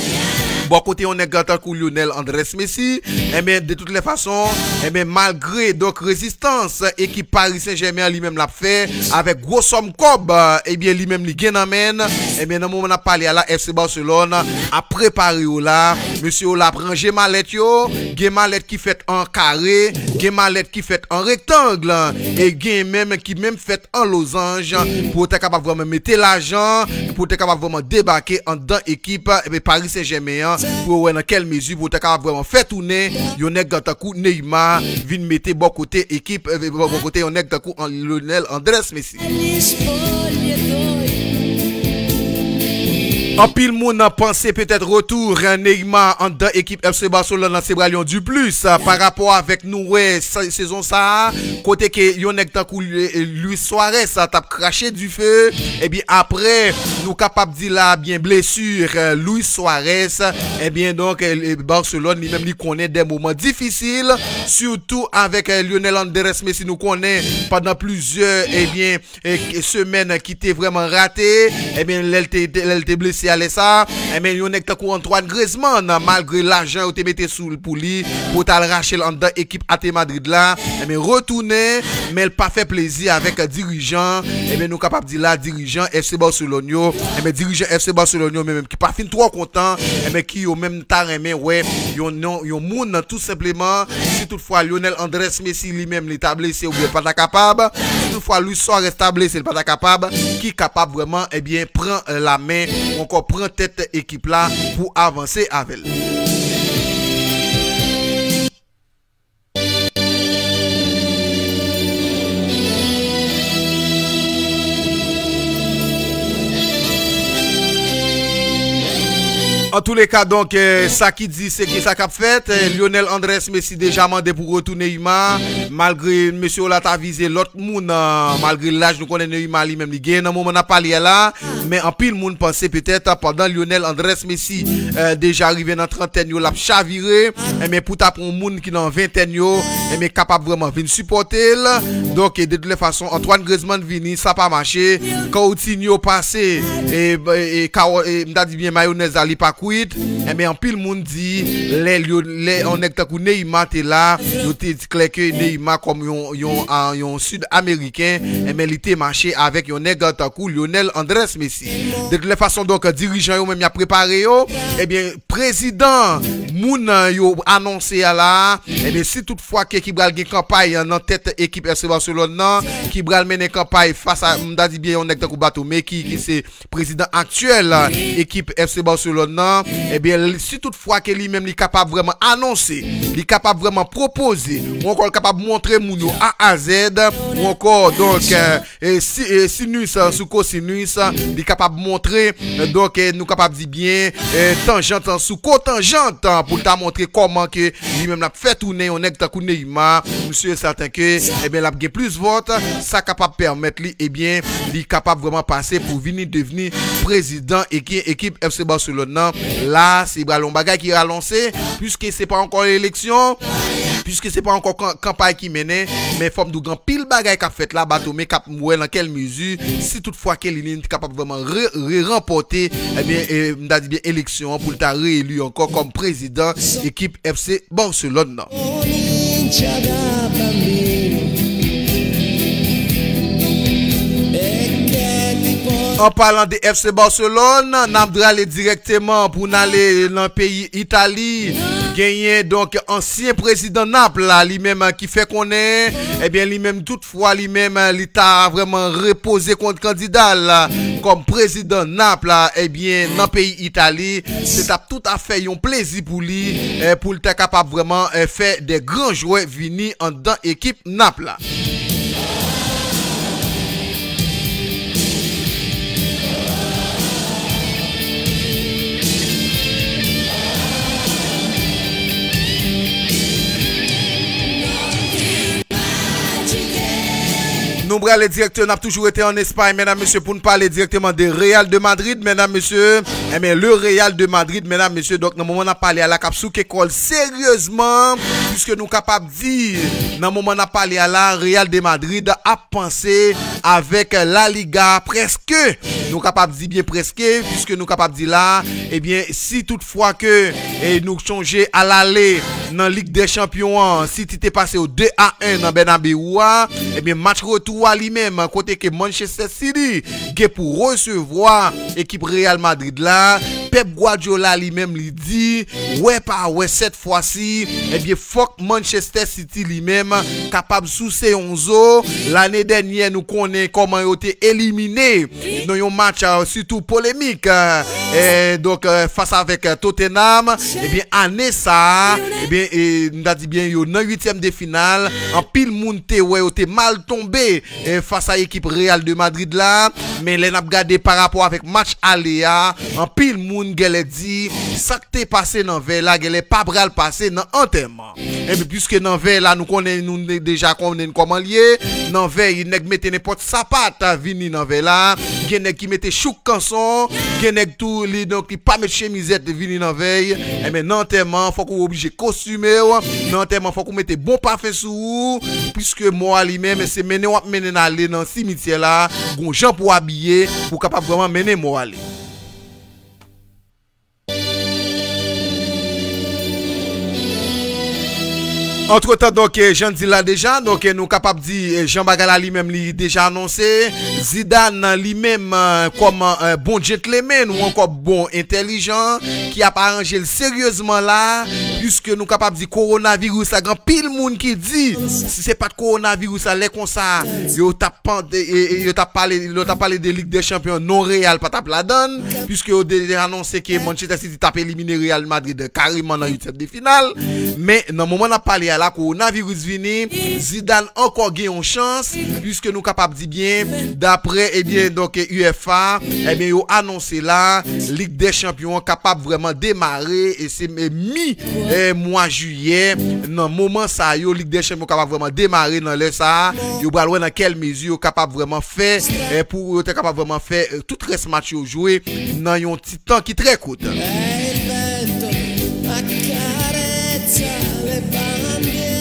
Bon côté on est gâté pour Lionel Andrés Messi, et bien de toutes les façons, et bien malgré donc résistance équipe Paris Saint-Germain lui-même l'a fait avec gros somme cob, et bien lui-même li gain amène, et bien dans moment on a parlé à la FC Barcelone a préparé là, monsieur Ola prend Gemalet yo, Gemalet qui fait en carré, Gemalet qui fait en rectangle et gain même qui même fait en losange pour être capable vraiment mettre l'argent, pour être capable vraiment débarquer en dans équipe et bien Paris Saint-Germain pour voir dans quelle mesure pour être capable vraiment faire tourner Lionel Gantakou Neymar vient mettre bon côté équipe bon côté Lionel Gantakou en Lionel Andrés Messi. En pile moun a pensé peut-être retour Neymar en dans équipe FC Barcelone dans Sébralion du plus par rapport avec nous ouais saison ça côté que yonek tant Luis Suarez ça t'a craché du feu et bien après nous capable dire là bien blessure Luis Suarez et bien donc Barcelone lui-même lui connaît des moments difficiles surtout avec Lionel Andrés Messi nous connaît pendant plusieurs et bien semaines qui était vraiment raté et bien elle était blessé à ça et bien yonek tant Antoine Griezmann malgré l'argent où te mettait sous pour lui pour t'arracher dans équipe AT Madrid là et bien retourner mais elle pas fait plaisir avec dirigeant et bien nous capable dire là dirigeant FC Barcelone et bien dirigeant FC Barcelone même qui pas fin trop content et bien qui au même temps mais ouais yon moun tout simplement si toutefois Lionel Andrés Messi lui-même l'état blessé ou bien pas capable si toutefois Luis Suarez est blessé pas capable qui capable vraiment et bien prend la main encore prend tête équipe là pour avancer avec elle. En tous les cas, donc, ça qui dit, c'est que ça qu'a fait. Lionel Andrés Messi déjà mandé pour retourner Neymar. Malgré monsieur là t'a visé l'autre monde, malgré l'âge, nous connaissons Neymar lui-même, il gagne. Dans le moment, on a parlé là. Mais en pile, monde pensait peut-être pendant Lionel Andrés Messi déjà arrivé dans trentaine, il a chaviré. Mais pour taper un monde qui est dans vingtaine, mais capable vraiment de venir supporter. Donc, de toutes les façons, Antoine Griezmann vini, ça pas marché. Coutinho passé, et m'ta dit bien mayonnaise à pas quid, mais en pile monde dit les on est takou Neymar t'es là, yo te dit clair que Neymar comme yon sud-américain, mais il était marché avec yon nègre takou Lionel Andrés Messi. De toute façon donc dirigeant yo même y a préparé yo, et bien président moun yo annoncé là, et bien si toutefois qui bral gen campagne dans tête équipe FC Barcelone nan, qui bral mener campagne face à m'da dit bien yon nègre takou Batomé qui c'est président actuel équipe FC Barcelone. Eh bien, si toutefois que lui-même est capable vraiment annoncer, il est capable vraiment proposer, ou encore capable montrer Mouno A à Z, ou encore donc sinus sous cosinus, il est capable montrer, donc nous capable dire bien tangente sous cotangente pour t'a montrer comment que lui-même l'a fait tourner on est takou Neymar, monsieur est certain que eh bien l'a gagné plus vote, ça capable permettre lui eh bien il est capable vraiment passer pour venir devenir président équipe FC Barcelone. Là, c'est Bralon Bagay qui a lancé, puisque c'est pas encore l'élection, puisque c'est pas encore campagne qui menait, mais forme de grand pile bagay qu'a fait là, Batomé cap moué dans quelle mesure, si toutefois qu'elle est capable vraiment remporter, eh bien, m'da dit bien élection pour ta réélu encore comme président équipe FC Barcelone. En parlant de FC Barcelone, nous allons aller directement pour aller dans le pays Italie. Gagné donc ancien président Naples lui-même qui fait qu'on est, eh bien lui-même toutefois lui-même l'État vraiment reposé contre candidat là, comme président Naples eh bien dans le pays Italie, c'est tout à fait un plaisir pour lui pour être capable vraiment faire des grands joueurs venir en dans équipe Naples. Nous allons directement, on a toujours été en Espagne, mesdames, messieurs, pour nous parler directement de Real de Madrid, mesdames, messieurs. Eh bien, le Real de Madrid, mesdames, messieurs, donc, dans le moment, on a parlé à la capsule qui colle sérieusement, puisque nous sommes capables de dire, dans le moment, on a parlé à la Real de Madrid, à penser avec la Liga, presque. Nous sommes capables de dire bien presque, puisque nous sommes capables de dire là, eh bien, si toutefois que nous changeons à l'aller dans la Ligue des Champions, si tu t'es passé au 2-1 dans Bernabéu, eh bien, match retour à lui-même, côté que Manchester City, qui pour recevoir équipe Real Madrid là, Pep Guardiola lui-même lui dit ouais pas ouais cette fois-ci eh bien faut que Manchester City lui-même capable sous ses 11 ans. L'année dernière nous connaît comment il a été éliminé dans un match surtout polémique donc face avec Tottenham. Eh bien année ça eh bien nous a dit bien yo dans 8e de finale en pile monde ouais était mal tombé face à l'équipe Real de Madrid là, mais les n'a regardé par rapport avec match aléa en pile monde gèle dit ça qui t'est passé dans veille là gèle pas bral passé dans enterrement. Et puis puisque dans veille là nous connaît nous déjà connaît comment lié dans veille nèg mettait n'importe sapat vini dans veille là nèg qui mettait chouk canson nèg tout les donc qui pas mettre chemisette vini dans veille et mais dans enterrement faut qu'on obligé costumer dans enterrement faut qu'on mette bon parfum sous puisque moi lui-même c'est mener aller dans cimetière là gon gens pour habiller pour capable vraiment mener moi aller. Entre temps donc Jean dit là déjà donc nous capable dire Jean Bagala lui-même lui déjà annoncé Zidane lui-même comme bon gentleman ou encore bon intelligent qui a arrangé sérieusement là puisque nous capable dire coronavirus a grand pile monde qui dit si c'est pas de coronavirus ça l'est comme ça yo t'a parlé de Ligue des Champions non Real pas t'a la donne puisque yo déjà annoncé que Manchester City t'a éliminé Real Madrid carrément dans 8e de finale mais dans moment on a parlé la coronavirus vini Zidane encore gagne une chance puisque nous capable dire bien d'après et bien donc UEFA et bien yo annoncé là Ligue des Champions capable vraiment démarrer et c'est mi mois juillet dans moment ça yo Ligue des Champions capable vraiment démarrer dans le ça yo va dans quelle mesure capable vraiment faire pour être capable vraiment faire tout reste match yo jouer dans un petit temps qui très court.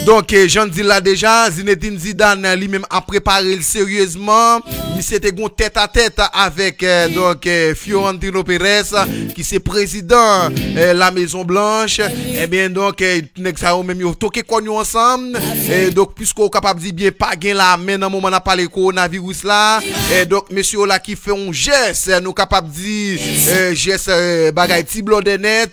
Donc, j'en dis là déjà, Zinedine Zidane lui-même a préparé sérieusement. Il s'était gon tête à tête avec donc Florentino Pérez, qui c'est président la Maison Blanche. Et bien donc, ça même yo toqué quoi nous ensemble. Et donc, puisqu'on capable de bien pas gain la main dans moment n'a pas le coronavirus là. Et donc, monsieur là qui fait un geste, nous capable de dire geste bagay ti blondenet,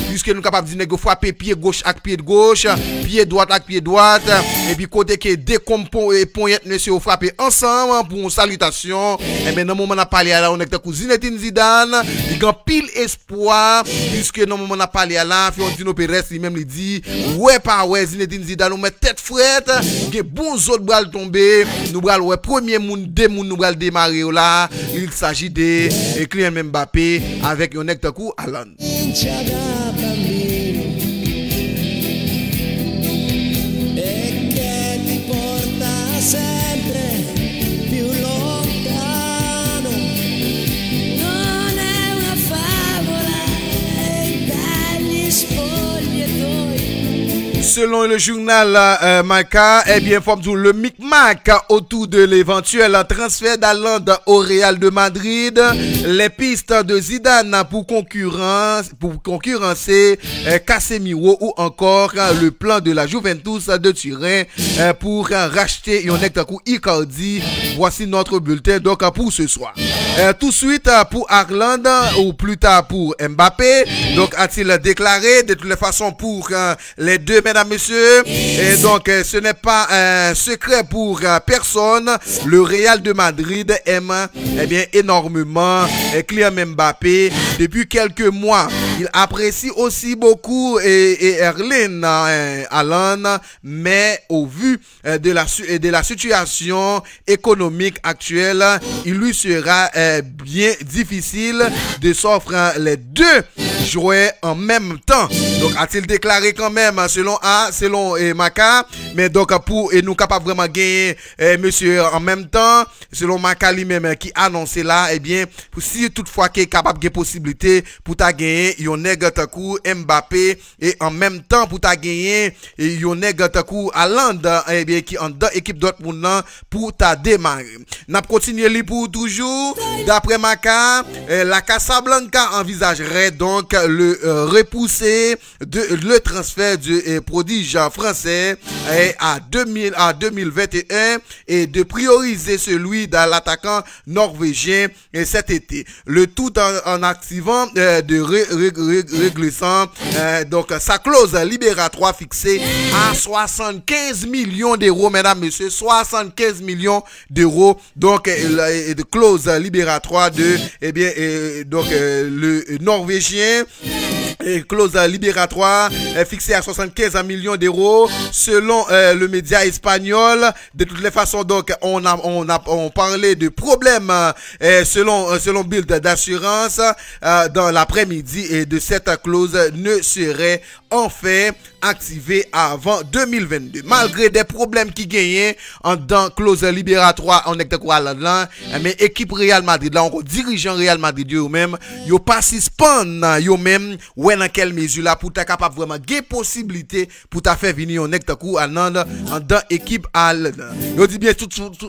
puisque nous capable de dire frapper pied gauche avec pied de gauche, pied droit avec pied droite et puis côté que décompon et poignette monsieur frapper ensemble pour une salutation et maintenant moment on a parlé là on est avec Zinedine Zidane il a pile espoir puisque non moment on a parlé là Florentino Pérez lui-même lui dit ouais pas ouais Zinedine Zidane nous met tête frette il bon autres bral tomber nous bral ouais premier monde deux monde nous bral démarrer là il s'agit de Kylian Mbappé avec un avec coup Haaland. Sempre più lontano, Non è una favola dagli spogliatoi. Selon le journal Marca, eh bien, faut dire le micmac autour de l'éventuel transfert d'Haaland au Real de Madrid, les pistes de Zidane pour concurrencer Casemiro ou encore le plan de la Juventus de Turin pour racheter Yonektaku Icardi. Voici notre bulletin donc pour ce soir. Tout de suite pour Haaland ou plus tard pour Mbappé. Donc a-t-il déclaré de toutes les façons pour les deux mesdames messieurs. Et donc ce n'est pas un secret pour personne. Le Real de Madrid aime eh bien énormément Kylian Mbappé depuis quelques mois. Il apprécie aussi beaucoup Erling Haaland, mais au vu de la situation économique actuelle, il lui sera bien difficile de s'offrir les deux joueurs en même temps. Donc a-t-il déclaré quand même selon Maka, mais donc pour nous capable vraiment gagner monsieur en même temps, selon Maka lui-même qui annonçait là, eh bien si toutefois qu'il est capable de possibilité pour ta gagner Yoneg Takou Mbappé et en même temps pour ta gagner Yoneg Takou Haaland eh bien qui en dans équipe Dortmund pour ta démarrer. N'a continué li pour toujours d'après Maka la Casablanca envisagerait donc donc repousser le transfert du prodige français à 2021 et de prioriser celui de l'attaquant norvégien cet été. Le tout en activant de réglissant donc sa clause libératoire fixée à 75 millions d'euros, mesdames, messieurs, 75 millions d'euros. Donc de clause libératoire de donc le norvégien. Clause libératoire fixée à 75 millions d'euros selon le média espagnol. De toutes les façons, donc on parlait de problèmes selon Bild d'assurance dans l'après-midi, et de cette clause ne serait en fait activée avant 2022. Malgré des problèmes qui gagnaient dans clause libératoire en quoi là, mais équipe Real Madrid là, encore dirigeant Real Madrid eux même, yo pas suspend yo même ouais dans quelle mesure là pour ta capable vraiment gagner possibilité pour ta faire venir on en dans équipe Haaland. Yo dit bien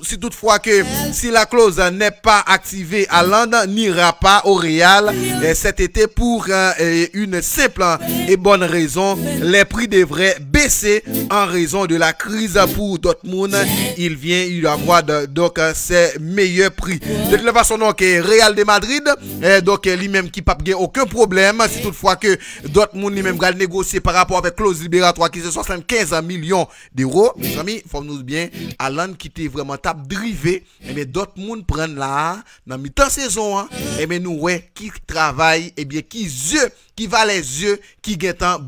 si toutefois que si la clause n'est pas activée, Haaland n'ira pas au Real cet été pour une simple et bonne raison: les prix devraient baisser en raison de la crise pour Dortmund. Il vient y avoir donc ses meilleurs prix. De toute façon, donc Real de Madrid donc lui-même qui n'a pas aucun problème si toutefois que Dortmund lui-même va négocier par rapport avec clause libératoire qui c'est 75 millions d'euros. Mes amis, faut nous bien Haaland qui était vraiment tape drivé, et bien Dortmund prend là dans mi-temps saison, et bien nous ouais qui travaille, et bien qui va les yeux qui guettant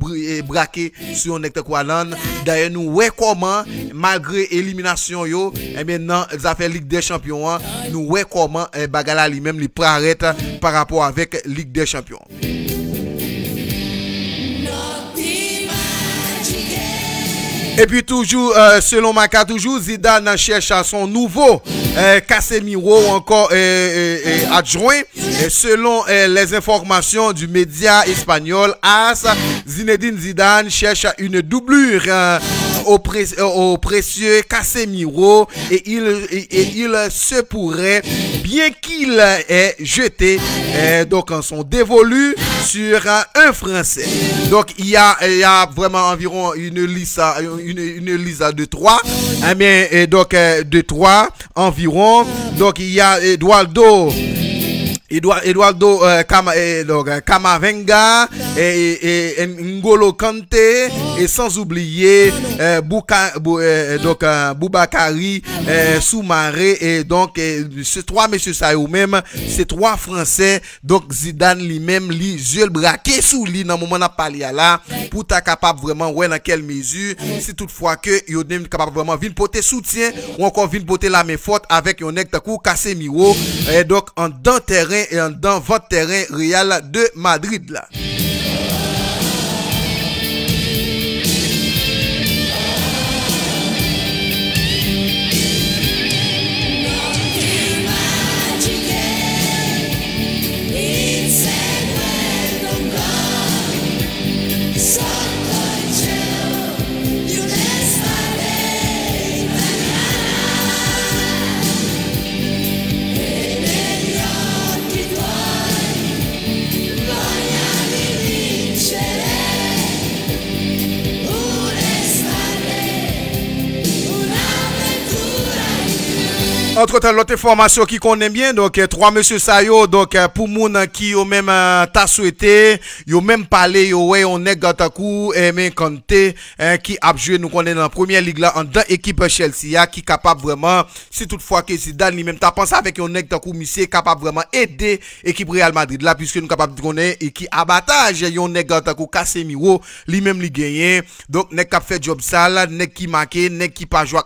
braqué sur un Haaland. D'ailleurs nous ouais comment malgré élimination yo, et bien dans les affaires Ligue des Champions, nous ouais comment bagala lui-même li arrête par rapport avec Ligue des Champions. Et puis toujours, selon Marca, toujours Zidane cherche à son nouveau Casemiro ou encore adjoint. Selon les informations du média espagnol AS, Zinedine Zidane cherche une doublure au précieux Casemiro, et il se pourrait bien qu'il ait jeté donc son dévolu sur un Français. Donc il y a vraiment environ une liste de 3, donc de 3 environ. Donc il y a Eduardo Camavinga et N'Golo Kanté, et sans oublier Boubakary Soumaré, et donc ces trois messieurs ça ou même ces trois Français. Donc Zidane lui-même li yeux braqué sous lui dans moment n'a parlé là pour ta capable vraiment ouais dans quelle mesure si toutefois que yo même capable vraiment venir porter soutien ou encore venir porter la main forte avec un nèg takou Casemiro, et donc en dans terrain et dans votre terrain Real de Madrid là. Entre temps, l'autre information qui connaît bien, donc trois monsieur Sayo, donc pour moun qui ont même t'a souhaité, yo même parlé, yo ouais on est gatakou et mais Kanté qui a joué, nous connaît dans la première ligue là en dans équipe Chelsea qui capable vraiment, si toutefois que Zidane lui même t'a pensé avec un nèg takou monsieur capable vraiment aider équipe Real Madrid là, puisque nous capable de connaître et qui abattage yon nèg takou Casemiro lui même li gagné. Donc nèg cap fait job sale, nèg qui marqué, nèg qui pas joué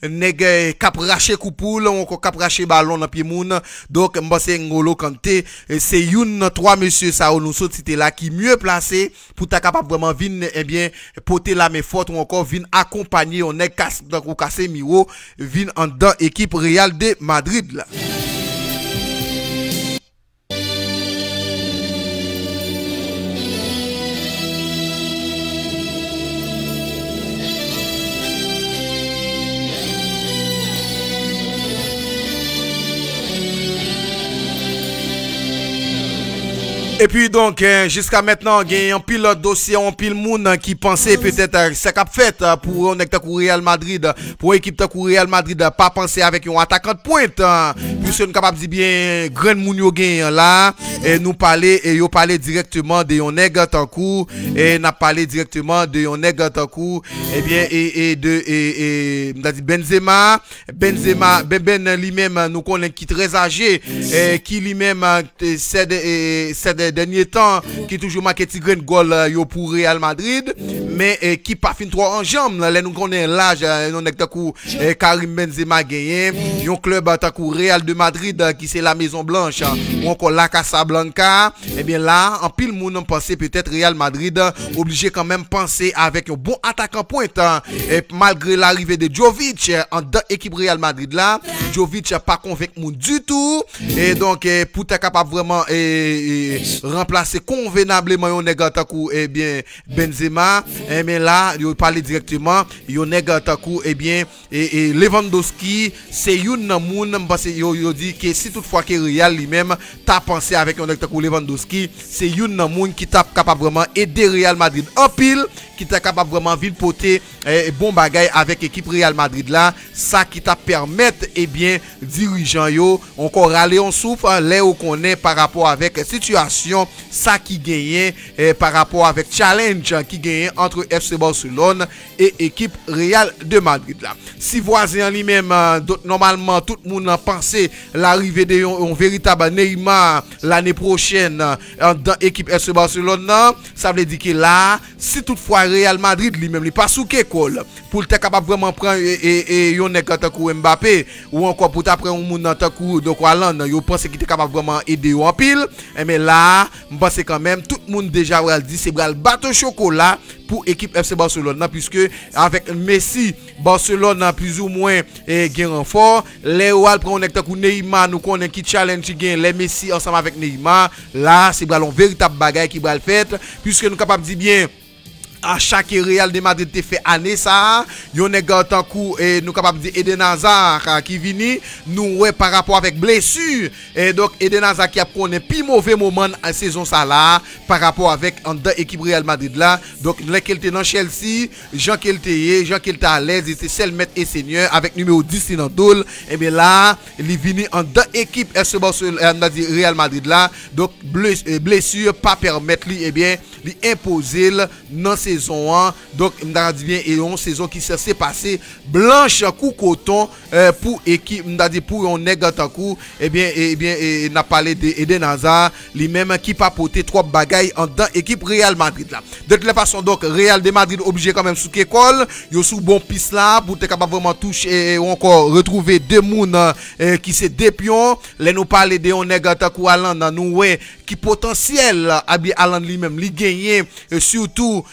nèg cap raché coup ou encore cap raché ballon dans pied moun. Donc m'pense N'Golo Kanté c'est une trois monsieur ça nous sorti là qui mieux placé pour ta capable vraiment vinn bien porter la main forte ou encore vinn accompagner on est Casemiro vinn en dans équipe Real de Madrid là. Et puis donc jusqu'à maintenant il y a un pilote dossier, un pile monde qui pensait peut-être ça qu'a fait pour un équipe Real Madrid, pour équipe de Real Madrid pas penser avec un attaquant de pointe puisque nous capable dire bien grand moun yo gagne là et nous parler et yo parler directement de un nègre tankou et n'a parlé directement de un nègre tankou et bien et de on a dit Benzema lui-même nous connaît qui très âgé et qui lui-même ces derniers temps qui toujours marqué petit grain de goal yo pour Real Madrid mais qui pas fin trop en jambes là nous connaît l'âge non tankou Karim Benzema gagné un club tankou Real de Madrid qui c'est la Maison Blanche ou encore la Casablanca et bien là en pile monde pensé peut-être Real Madrid obligé quand même penser avec un bon attaquant pointe et malgré l'arrivée de Jovic en équipe Real Madrid là Jovic pas convaincu monde du tout et donc pour être capable vraiment remplacer convenablement un nègre takou et bien Benzema mais là il parler directement un nègre takou et bien et Lewandowski c'est une moun parce que yo dit que si toutefois que Real lui-même t'a pensé avec un nègre takou Lewandowski c'est une moun qui t'a capable vraiment aider Real Madrid en pile qui t'a capable vraiment ville porter bon bagay avec équipe Real Madrid là ça qui t'a permettre et bien dirigeant yo encore aller on souffle là où connaît par rapport avec situation ça qui gagne par rapport avec challenge qui gagne entre FC Barcelone et équipe Real de Madrid là si voisin lui-même normalement tout le monde pensait l'arrivée de un véritable Neymar l'année prochaine dans équipe FC Barcelone ça veut dire que là si toutefois Real Madrid lui-même il pas sous école pour être capable vraiment prendre et yon nèg takou Mbappé ou encore pour t'apprendre un monde takou donc Haaland yo pense qu'il était capable vraiment aider en pile mais là je pense quand même tout le monde déjà dit c'est bral bateau chocolat pour équipe FC Barcelone puisque avec Messi Barcelone plus ou moins gain renfort les Real prend nèg takou Neymar nous connaît qui challenge gain les Messi ensemble avec Neymar là c'est bral un véritable bagaille qui bral fait puisque nous capable dire bien à chaque Real de Madrid te fait année ça yon nèg tant coup et nous capable dire Eden Hazard qui vini nous ouais par rapport avec blessure et donc Eden Hazard qui a connaît plus mauvais moment en saison ça là par rapport avec en dans équipe Real Madrid là donc lequel était dans Chelsea Jean qui était à l'aise il était seul maître et seigneur avec numéro 10 dans dol et bien là il vini en dans équipe FC Barcelone Real Madrid là donc blessure pas permettre lui et bien lui imposer dans saison 1 donc m'da dit bien et une saison qui s'est passée blanche coup coton pour équipe m'da dit pour un nègre takou et bien n'a parlé de Eden Hazard lui-même qui pas porter trop bagaille en dans équipe Real Madrid là de toute façon donc Real de Madrid obligé quand même sous école yo sous bon piste là pour être capable vraiment toucher ou encore retrouver deux moun qui c'est deux pions les nous parler de un nègre takou Haaland nous ouais qui potentiel Abi Haaland lui-même li gagné surtout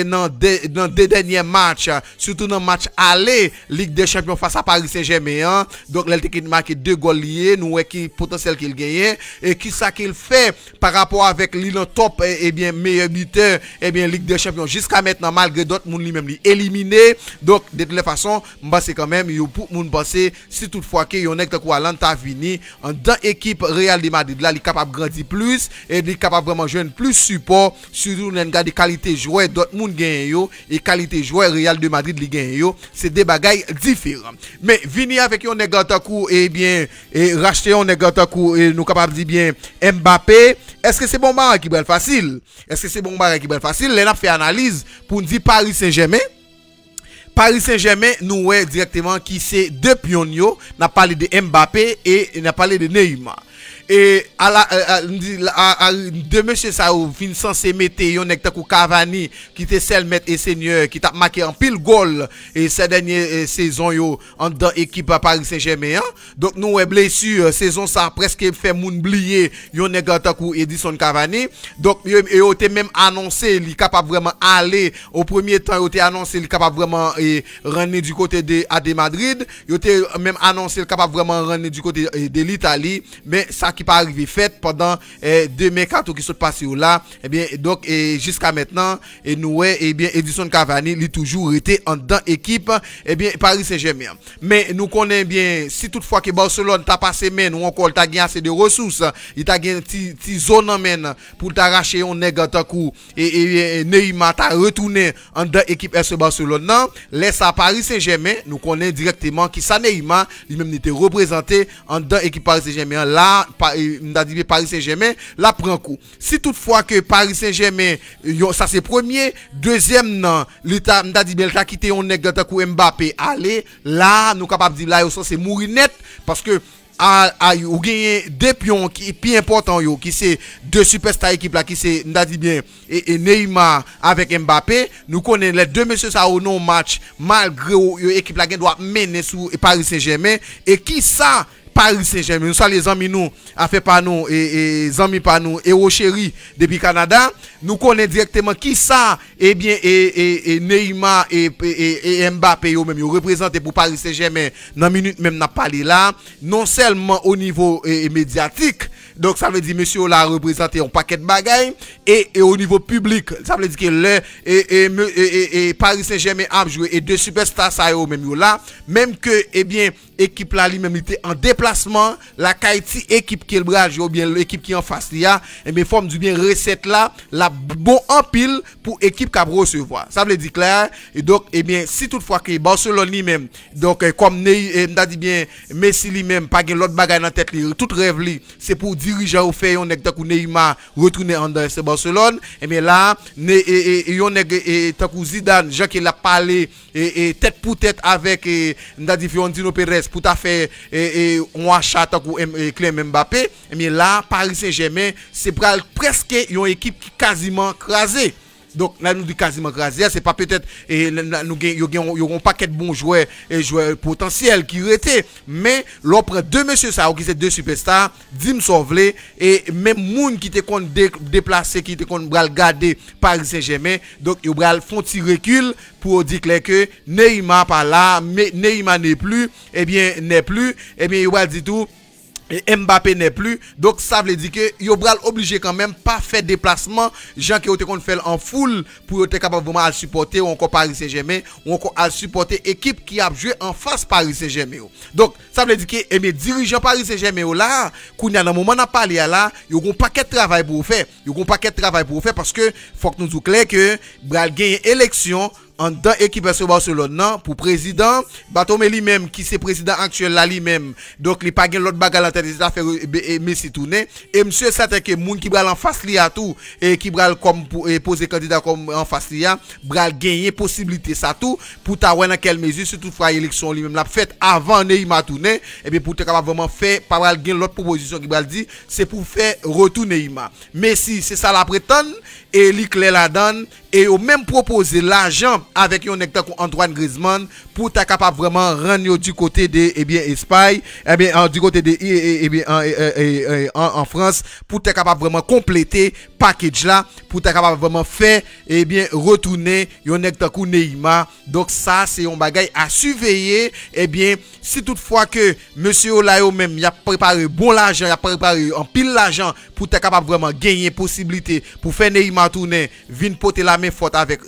dans deux derniers matchs surtout dans match aller Ligue des Champions face à Paris Saint-Germain donc là il marqué 2 goals liés nous qui potentiel qu'il gagne et qui ça qu'il fait par rapport avec l'île top et bien meilleur buteur et bien Ligue des Champions jusqu'à maintenant malgré d'autres monde lui-même li éliminé donc de toute façon c'est quand même yo pour monde passer si toutefois que yon nèg takou Haaland ta vini en dans équipe Real de Madrid là il capable grandir plus et il capable vraiment joindre plus support surtout dans de qualité joueur d'autres monde gagne yo et qualité joueur Real de Madrid li gagne yo c'est des bagailles différents mais vini avec un nèg takou et bien et racheter un nèg takou et nous capable dire bien Mbappé est-ce que c'est bon barrage qui va facile les n'a fait analyse pour dire Paris Saint-Germain nous ouais directement qui c'est deux pions n'a parlé de Mbappé et n'a parlé de Neymar et de monsieur ça ou fin censé mettre yon nèg takou Cavani qui était seul maître et seigneur qui t'a marqué en pile goal et ces dernières saisons yo en dans équipe Paris Saint-Germain donc nous ouais blessure saison ça presque fait moun oublier yon nèg takou Edison Cavani donc yo était même annoncé il capable vraiment aller au premier temps yo était annoncé il capable vraiment rentrer du côté de AD Madrid yo était même annoncé il capable vraiment rentrer du côté de l'Italie mais ça qui pas arrivé fait pendant 2004 qui sont passés là et bien donc jusqu'à maintenant et nous et bien Edison Cavani il toujours été en dedans équipe et bien Paris Saint-Germain. Mais nous connaissons bien si toutefois que Barcelone t'a passé main ou encore t'a gagné assez de ressources, il t'a gagné ti zone en main pour t'arracher un nègre tant coup et Neymar t'a retourné en dedans équipe FC Barcelone non, laisse à Paris Saint-Germain, nous connaissons directement qui ça Neymar lui-même était représenté en dedans équipe Paris Saint-Germain là Paris Saint-Germain là prend coup. Si toutefois que Paris Saint-Germain ça c'est premier, deuxième non, l'état m'a dit bien quitté on nèg tant coup Mbappé aller là nous capable dire là c'est mourir net parce que ou gagné deux pions qui plus important yo qui c'est deux superstars équipe là qui c'est m'a dit bien et Neymar avec Mbappé nous connaissons les deux messieurs ça au non match malgré équipe là qui doit mener sous Paris Saint-Germain et qui ça Paris Saint-Germain, nous ça les amis nous, a fait pas nous et amis pas nous et au chéri depuis Canada, nous connaissons directement qui ça et bien et Neymar et Mbappé eux même représenté pour Paris Saint-Germain dans minute même n'a parlé là, non seulement au niveau médiatique. Donc ça veut dire monsieur là représenté un paquet de bagailles et au niveau public, ça veut dire que le Paris Saint-Germain a joué et deux superstars ça eux même là, même que et bien équipe là lui-même était en déplacement la Haïti équipe qui est le bras ou bien l'équipe qui en face là et bien forme du bien recette là la bon en pile pour équipe qui recevoir ça veut dire clair et donc et bien si toutefois que Barcelone lui-même donc comme m'a dit bien Messi lui-même pas gain l'autre bagaille dans tête li tout rêve li c'est pour diriger au fait on nèg tant Neymar retourner en dans Barcelone et bien là on nèg tant Zidane Jean qui l'a parlé et tête pour tête avec m'a dit Florentino Pérez pour ta faire on achat tant Kylian Mbappé et bien là Paris Saint-Germain c'est presque une équipe qui quasiment crasée. Donc là nous dit quasiment crasé, c'est pas peut-être nous avons paquet de bons joueurs et joueurs potentiels qui étaient mais l'on prend deux messieurs ça qui c'est deux superstars, Dim Sauvelé et même moun qui était qu'on déplacer qui était qu'on bral garder Paris Saint-Germain donc ils bral font petit recul pour dire clair que Neymar pas là mais Neymar n'est plus et bien il va dire tout et Mbappé n'est plus donc ça veut dire que yo bral obligé quand même pas faire déplacement gens qui ont qu'on fait en foule pour être capable vraiment à supporter ou encore Paris Saint-Germain ou encore à supporter équipe qui a joué en face Paris Saint-Germain donc ça veut dire que et dirigeant Paris Saint-Germain là qu'on y a dans moment n'a parlé là yo gon paquet de travail pour faire parce que faut que nous tout clair que bral gagner élection en dans équipe FC Barcelone non pour président Bartomeu lui-même qui c'est président actuel là lui-même donc il pas gain l'autre bagarre en tête des affaires Messi tourner et monsieur certain que moun qui bral en face li à tout et qui bral comme pour poser candidat comme en face li a bral gagner possibilité ça tout pour ta dans quelle mesure surtout fois élection lui-même l'a fait avant Neymar tourner et bien pour te capable vraiment faire pas bral gain l'autre proposition qui bral dit c'est pour faire retour Neymar Messi c'est ça la prétend et li clair la donne et au même proposer l'argent avec un hectare Antoine Griezmann pour ta capable vraiment rendre du côté de Espagne du côté de en France pour ta capable vraiment compléter package là pour ta capable vraiment faire retourner un hectare Neymar donc ça c'est un bagage à surveiller si toutefois que monsieur Olayo même il a préparé bon l'argent il a préparé en pile l'argent pour ta capable vraiment gagner possibilité pour faire Neymar tourner vinn porter la main forte avec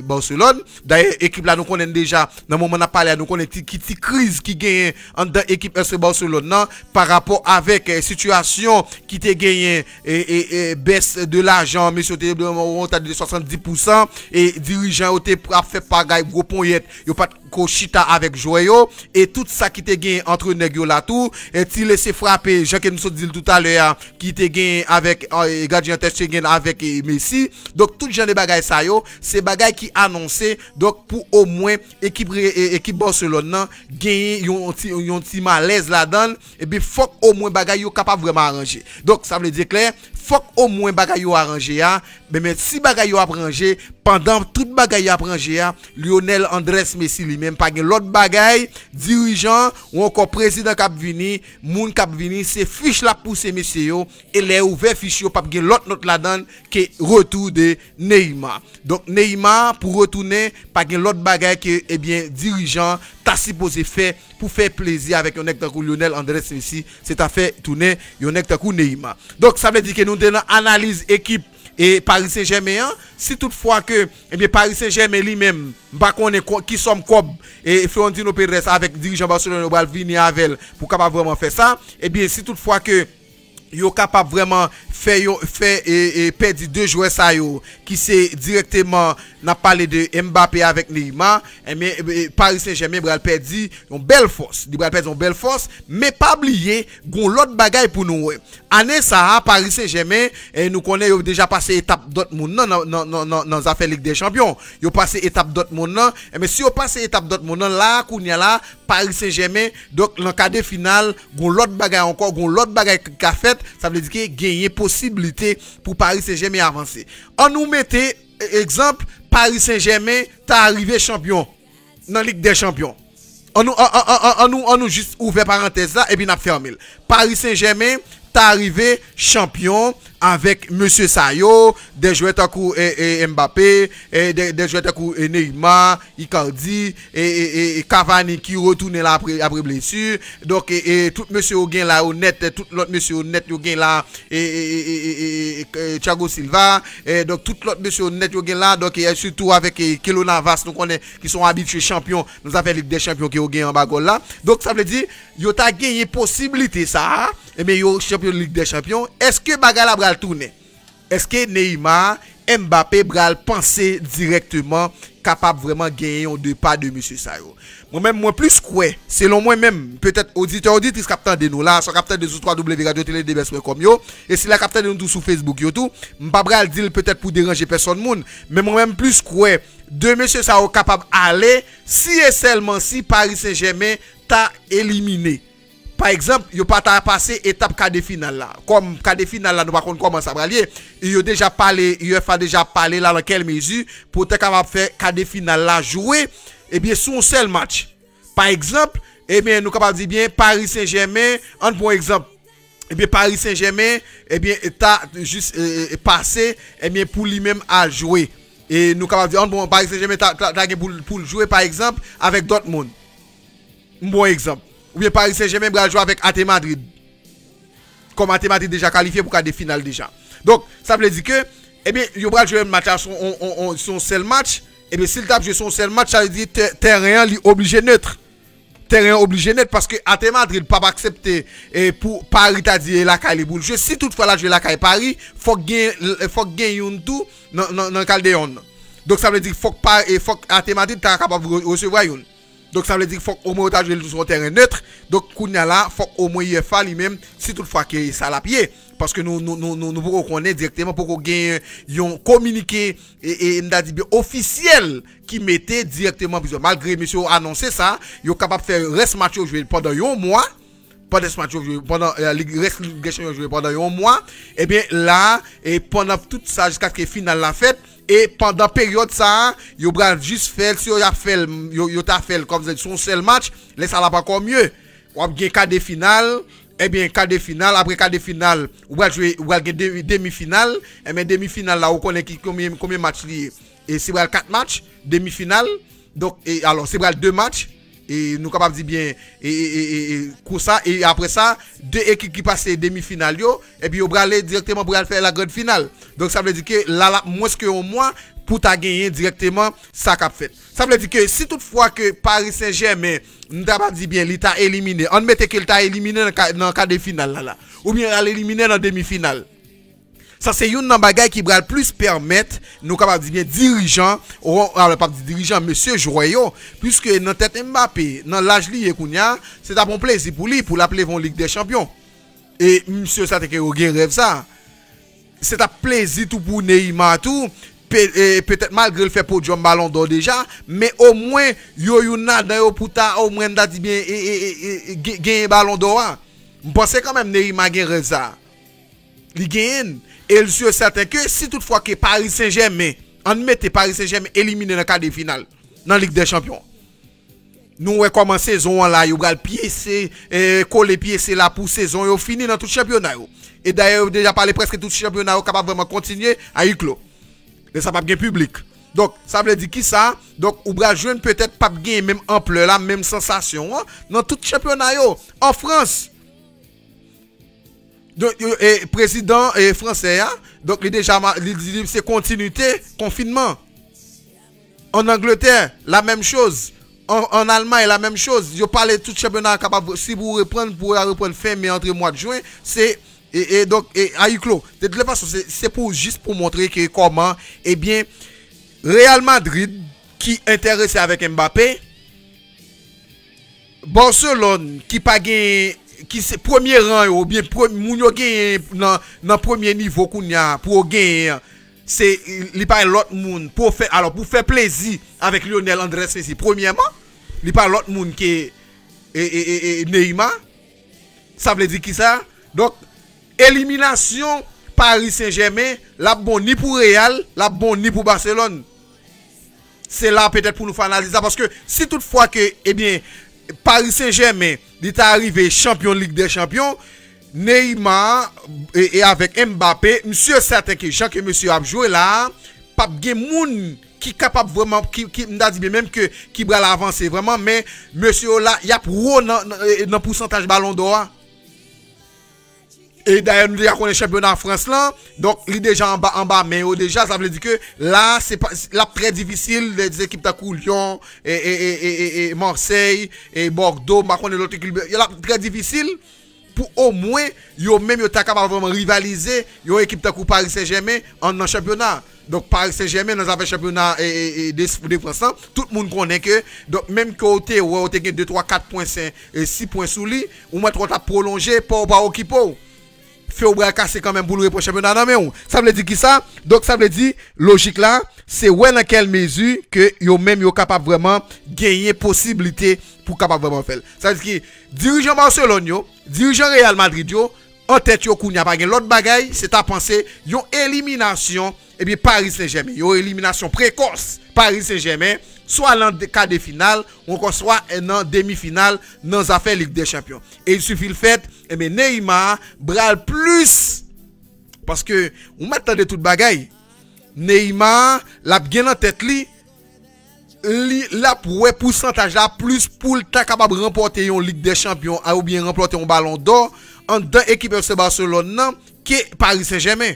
Barcelone d'ailleurs équipe là nous connaissons déjà dans le moment on a parlé nous connaissons qui crise qui gagne en dans équipe FC Barcelone non par rapport avec situation qui te gagné et baisse de l'argent monsieur te on t'a de 70% et dirigeant te fait pagaille gros poignette yo pas Kochita avec Joyo et tout ça qui te gagné entre nèg yo là tout et ti laisser frapper Jean que nous dit tout à l'heure qui te gagné avec gardien Ter Stegen avec Messi donc tout genre de bagaille ça yo c'est bagaille qui annoncé donc pour au moins équipe Barcelone nan gagner yon ti malaise là-dedans et puis faut au moins bagaille yo capable vraiment arranger donc ça veut dire clair faut au moins bagaille yo arranger mais si bagay yo a prangé, pendant toute bagay a prangé, Lionel Andrés Messi lui-même pas l'autre bagay, dirigeant ou encore président cap vini, moun cap vini, c'est fiche la pousser messieurs yo, et les ouvert fiche yo pas gen l'autre note là-dedans que retour de Neymar. Donc Neymar pour retourner pas gen l'autre bagay que eh bien dirigeant t'a supposé faire pour faire plaisir avec un nèg tant Lionel Andrés Messi, c'est à faire tourner un nèg tant Neymar. Donc ça veut dire que nous devons analyse équipe et Paris Saint-Germain, si toutefois que eh bien Paris Saint-Germain lui-même pas connaît qui sommes comme et Florentino Pérez avec dirigeant Barcelone va venir avec pour capable vraiment faire ça, eh bien si toutefois que yo capable vraiment faire et perdre deux joueurs ça yo qui c'est directement n'a parlé de Mbappé avec Neymar, mais Paris Saint-Germain va perdre une belle force, il va perdre une belle force, mais pas oublier gon l'autre bagaille pour nous. Année ça Paris Saint-Germain et nous connaît déjà passé étape Dortmund dans affaire Ligue des Champions. Yo passé étape Dortmund mais si yo passé étape Dortmund là kounya là Paris Saint-Germain donc dans quart de finale gon l'autre bagaille encore gon l'autre bagaille qu'a fait, ça veut dire que gagner possibilité pour Paris Saint-Germain avancer. On nous mettait exemple Paris Saint-Germain t'a arrivé champion dans Ligue des Champions. On nous juste ouvert parenthèse là et puis n'a fermé. Paris Saint-Germain t'a arrivé champion avec Monsieur Sayo, des joueurs comme Mbappé, des joueurs comme Neymar, Icardi et Cavani qui retourne là après blessure. Donc tout monsieur au gain là honnête, tout l'autre monsieur honnête au gain là et Thiago Silva et donc tout l'autre monsieur honnête au gain là donc surtout avec Keylor Navas nous connaît qui sont habitués champions, nous avons Ligue des Champions qui au gain en bagol là. Donc ça veut dire yo t'a gagné possibilité ça et mais yo champion de Ligue des Champions. Est-ce que bagala bral tourner? Est-ce que Neymar, Mbappé bral penser directement capable vraiment gagner un départ de monsieur Sayo? Moi-même moi plus quoi, selon moi même peut-être auditrice capteur de nous là, son capteur de 3w.radiotele.com yo et si la capteur de nous tout sur Facebook yo tout, m'pa bral dire peut-être pour déranger personne monde, mais moi-même plus quoi de monsieur Sayo capable aller si et seulement si Paris Saint-Germain t'a éliminé. Par exemple, yo pas ta passé étape quart de finale là. Comme quart de finale là, nous pas comment ça va lier. Il a déjà parlé là dans quelle mesure pour être capable faire quart de finale là jouer et bien sur un seul match. Par exemple, eh bien nous capable dire bien Paris Saint-Germain, un bon exemple. Eh bien Paris Saint-Germain, eh bien t'a juste passé eh bien pour lui-même à jouer. Et nous capable dire bon Paris Saint-Germain t'a pour jouer par exemple avec Dortmund. Un bon exemple. Ou bien Paris Saint-Germain va jouer avec AT Madrid. Comme AT Madrid déjà qualifié pour quart de finale déjà. Donc, ça veut dire que, eh bien, il va jouer un match à son seul match. Eh bien, s'il tape jouer son seul match, ça veut dire terrain obligé neutre. Terrain obligé neutre parce que AT Madrid pas accepter pour Paris t'a dit la caille pour jouer. Si toutefois la jouer la caille Paris, faut gagner un tout dans Caldeon. Donc, ça veut dire faut que AT Madrid t'a capable de recevoir une. Donc ça veut dire qu'il faut au moins jouer sur un terrain neutre. Donc kounya là, faut au moins y faire lui-même si toutefois que ça la pied parce que nous pouvons connaître directement pour qu'on gagne un communiqué et officiel qui mettait directement besoin malgré monsieur annoncé ça, il est capable de faire reste match jouer pendant un mois. Pendant ce match pendant la Ligue jouer pendant un mois et bien là et pendant tout ça jusqu'à ce que finale la fête. Et pendant période ça, yo bral juste faire si yo t'a fait comme son seul match, laisse ça là pas encore mieux. Ou a gagné quart de finale, et bien quart de finale après quart de finale, ou va jouer ou va gagner demi-finale, et mais demi-finale là on connaît combien match lié. Et c'est bral 4 matchs, demi-finale. Donc et alors c'est bral 2 matchs et nous capable dire bien et pour ça et après ça deux équipes qui passent demi-finale yo et puis au braler directement pour faire la grande finale. Donc ça veut dire que là moins que un mois pour ta gagner directement ça qu'a fait. Ça veut dire que si toutefois que Paris Saint-Germain nous t'a dit bien il t'a éliminé, on mettait qu'il t'a éliminé dans quart de finale là ou bien à l'éliminer dans demi-finale. Ça c'est une bagay qui va plus permettre nous capable dire bien dirigeant ou alors pas dirigeant monsieur Joyo puisque dans tête Mbappé dans l'âge lié kounya c'est un bon plaisir pour lui pour l'appeler en Ligue des Champions et monsieur ça te que rêve ça c'est un plaisir tout pour Neymar tout peut-être malgré le fait podium ballon d'or déjà mais au moins yo nada yo puta au moins dit bien gagner ballon d'or. Je pense quand même Neymar gagne ça. Il gagne Et je suis certain que si toutefois que Paris Saint-Germain, on mette Paris Saint-Germain éliminé dans le quart de finale, dans la Ligue des Champions. Nous avons commencé saison là, nous avons piécé, coller piécé là pour saison, nous fini dans tout le championnat. Et d'ailleurs, déjà parlé presque tout le championnat, capable vraiment continuer à huis clos. Et ça pas bien public. Donc, ça veut dire qui ça? Donc, ou bra jeune peut-être pas gagner même ampleur là, même sensation, hein, dans tout le championnat en France. Donc, président français, hein, donc il déjà c'est continuité, confinement. En Angleterre, la même chose. En Allemagne, la même chose. Je parlais tout le championnat capable, si vous reprenez fin mai entre mois de juin, c'est donc à huis clos. De toute façon, c'est pour juste pour montrer que comment, eh bien, Real Madrid qui intéressé avec Mbappé, Barcelone qui pas gagné, qui c'est premier rang ou bien moun yo gagné dans premier niveau qu'on y a pour gagner, c'est il pas l'autre monde pour faire plaisir avec Lionel Andrés Messi premièrement, il pas l'autre monde qui Neymar. Ça veut dire qui ça? Donc élimination Paris Saint-Germain, la bon ni pour Real, la bon ni pour Barcelone. C'est là peut-être pour nous faire analyser ça parce que si toutefois que eh bien Paris Saint-Germain est arrivé champion de Ligue des Champions, Neymar et avec Mbappé, monsieur certain que Jean que monsieur a joué là, pas de moun qui capable vraiment qui m'a dit même que qui va l'avancer vraiment, mais monsieur là il y a pro dans pourcentage ballon d'or. Et d'ailleurs, nous déjà championnat en France là, donc il est déjà en bas, mais déjà ça veut dire que là c'est pas là très difficile des équipes de Lyon et Marseille et Bordeaux, par contre l'autre équipe, il est très difficile pour au moins yo même yo capable vraiment rivaliser yo équipe de Paris Saint-Germain en championnat. Donc Paris Saint-Germain dans un championnat de France, tout le monde connaît que donc même côté où on a 2 3 4 points 5 et 6 points sous lui, ou moins trop prolongé pour pas occuper. Fait au bras cassé quand même pour le championnat dans mais ça veut dire qui ça? Donc ça veut dire logique là, c'est ouais dans quelle mesure que yo même yo capable vraiment gagner possibilité pour capable vraiment faire. Ça veut dire que dirigeant Barcelone yo, dirigeant Real Madrid yo, en tête yo kounya pas gen l'autre bagaille, c'est à penser yon élimination et bien Paris Saint-Germain, yon élimination précoce Paris Saint-Germain soit dans le quart de finale ou encore soit dans demi-finale dans les affaires Ligue des Champions. Et il suffit le fait, et bien Neymar bral plus parce que on m'attend de toute bagaille. Neymar la bien en tête li la pour pourcentage là plus pour ta capable remporter une Ligue des Champions ou bien remporter un ballon d'or en deux équipes de Barcelone que Paris Saint-Germain.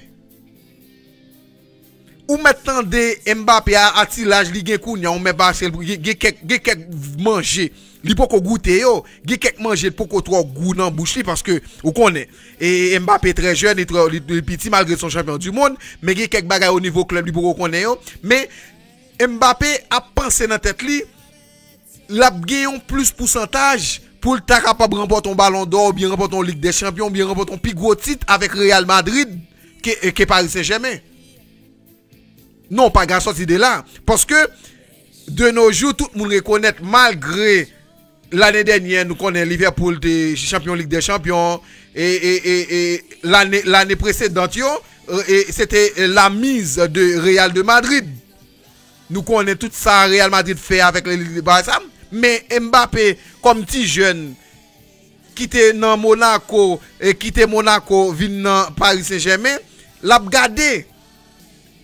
Ou maintenant de Mbappé à tirage li gen kounya, on met Barcelone gen quelques manger, li poko goûter yo, gen quelques manger poko trop goût dans bouche li parce que ou connaît et Mbappé très jeune et petit malgré son champion du monde, mais gen quelques bagages au niveau club li poko connaît yo, mais Mbappé a pensé dans tête li la gagne plus pourcentage pour le ta capable remporter un ballon d'or, bien remporter une Ligue des Champions, bien remporter un plus gros titre avec Real Madrid que Paris Saint-Germain. Non, pas grand sorti de là. Parce que de nos jours, tout le monde reconnaît, malgré l'année dernière, nous connaissons Liverpool de champion Ligue des Champions. Et l'année précédente, c'était la mise de Real de Madrid. Nous connaissons tout ça, Real Madrid fait avec le Barça. Mais Mbappé, comme petit jeune, qui était dans Monaco, et qui était Monaco, vient dans Paris Saint-Germain, l'a gardé.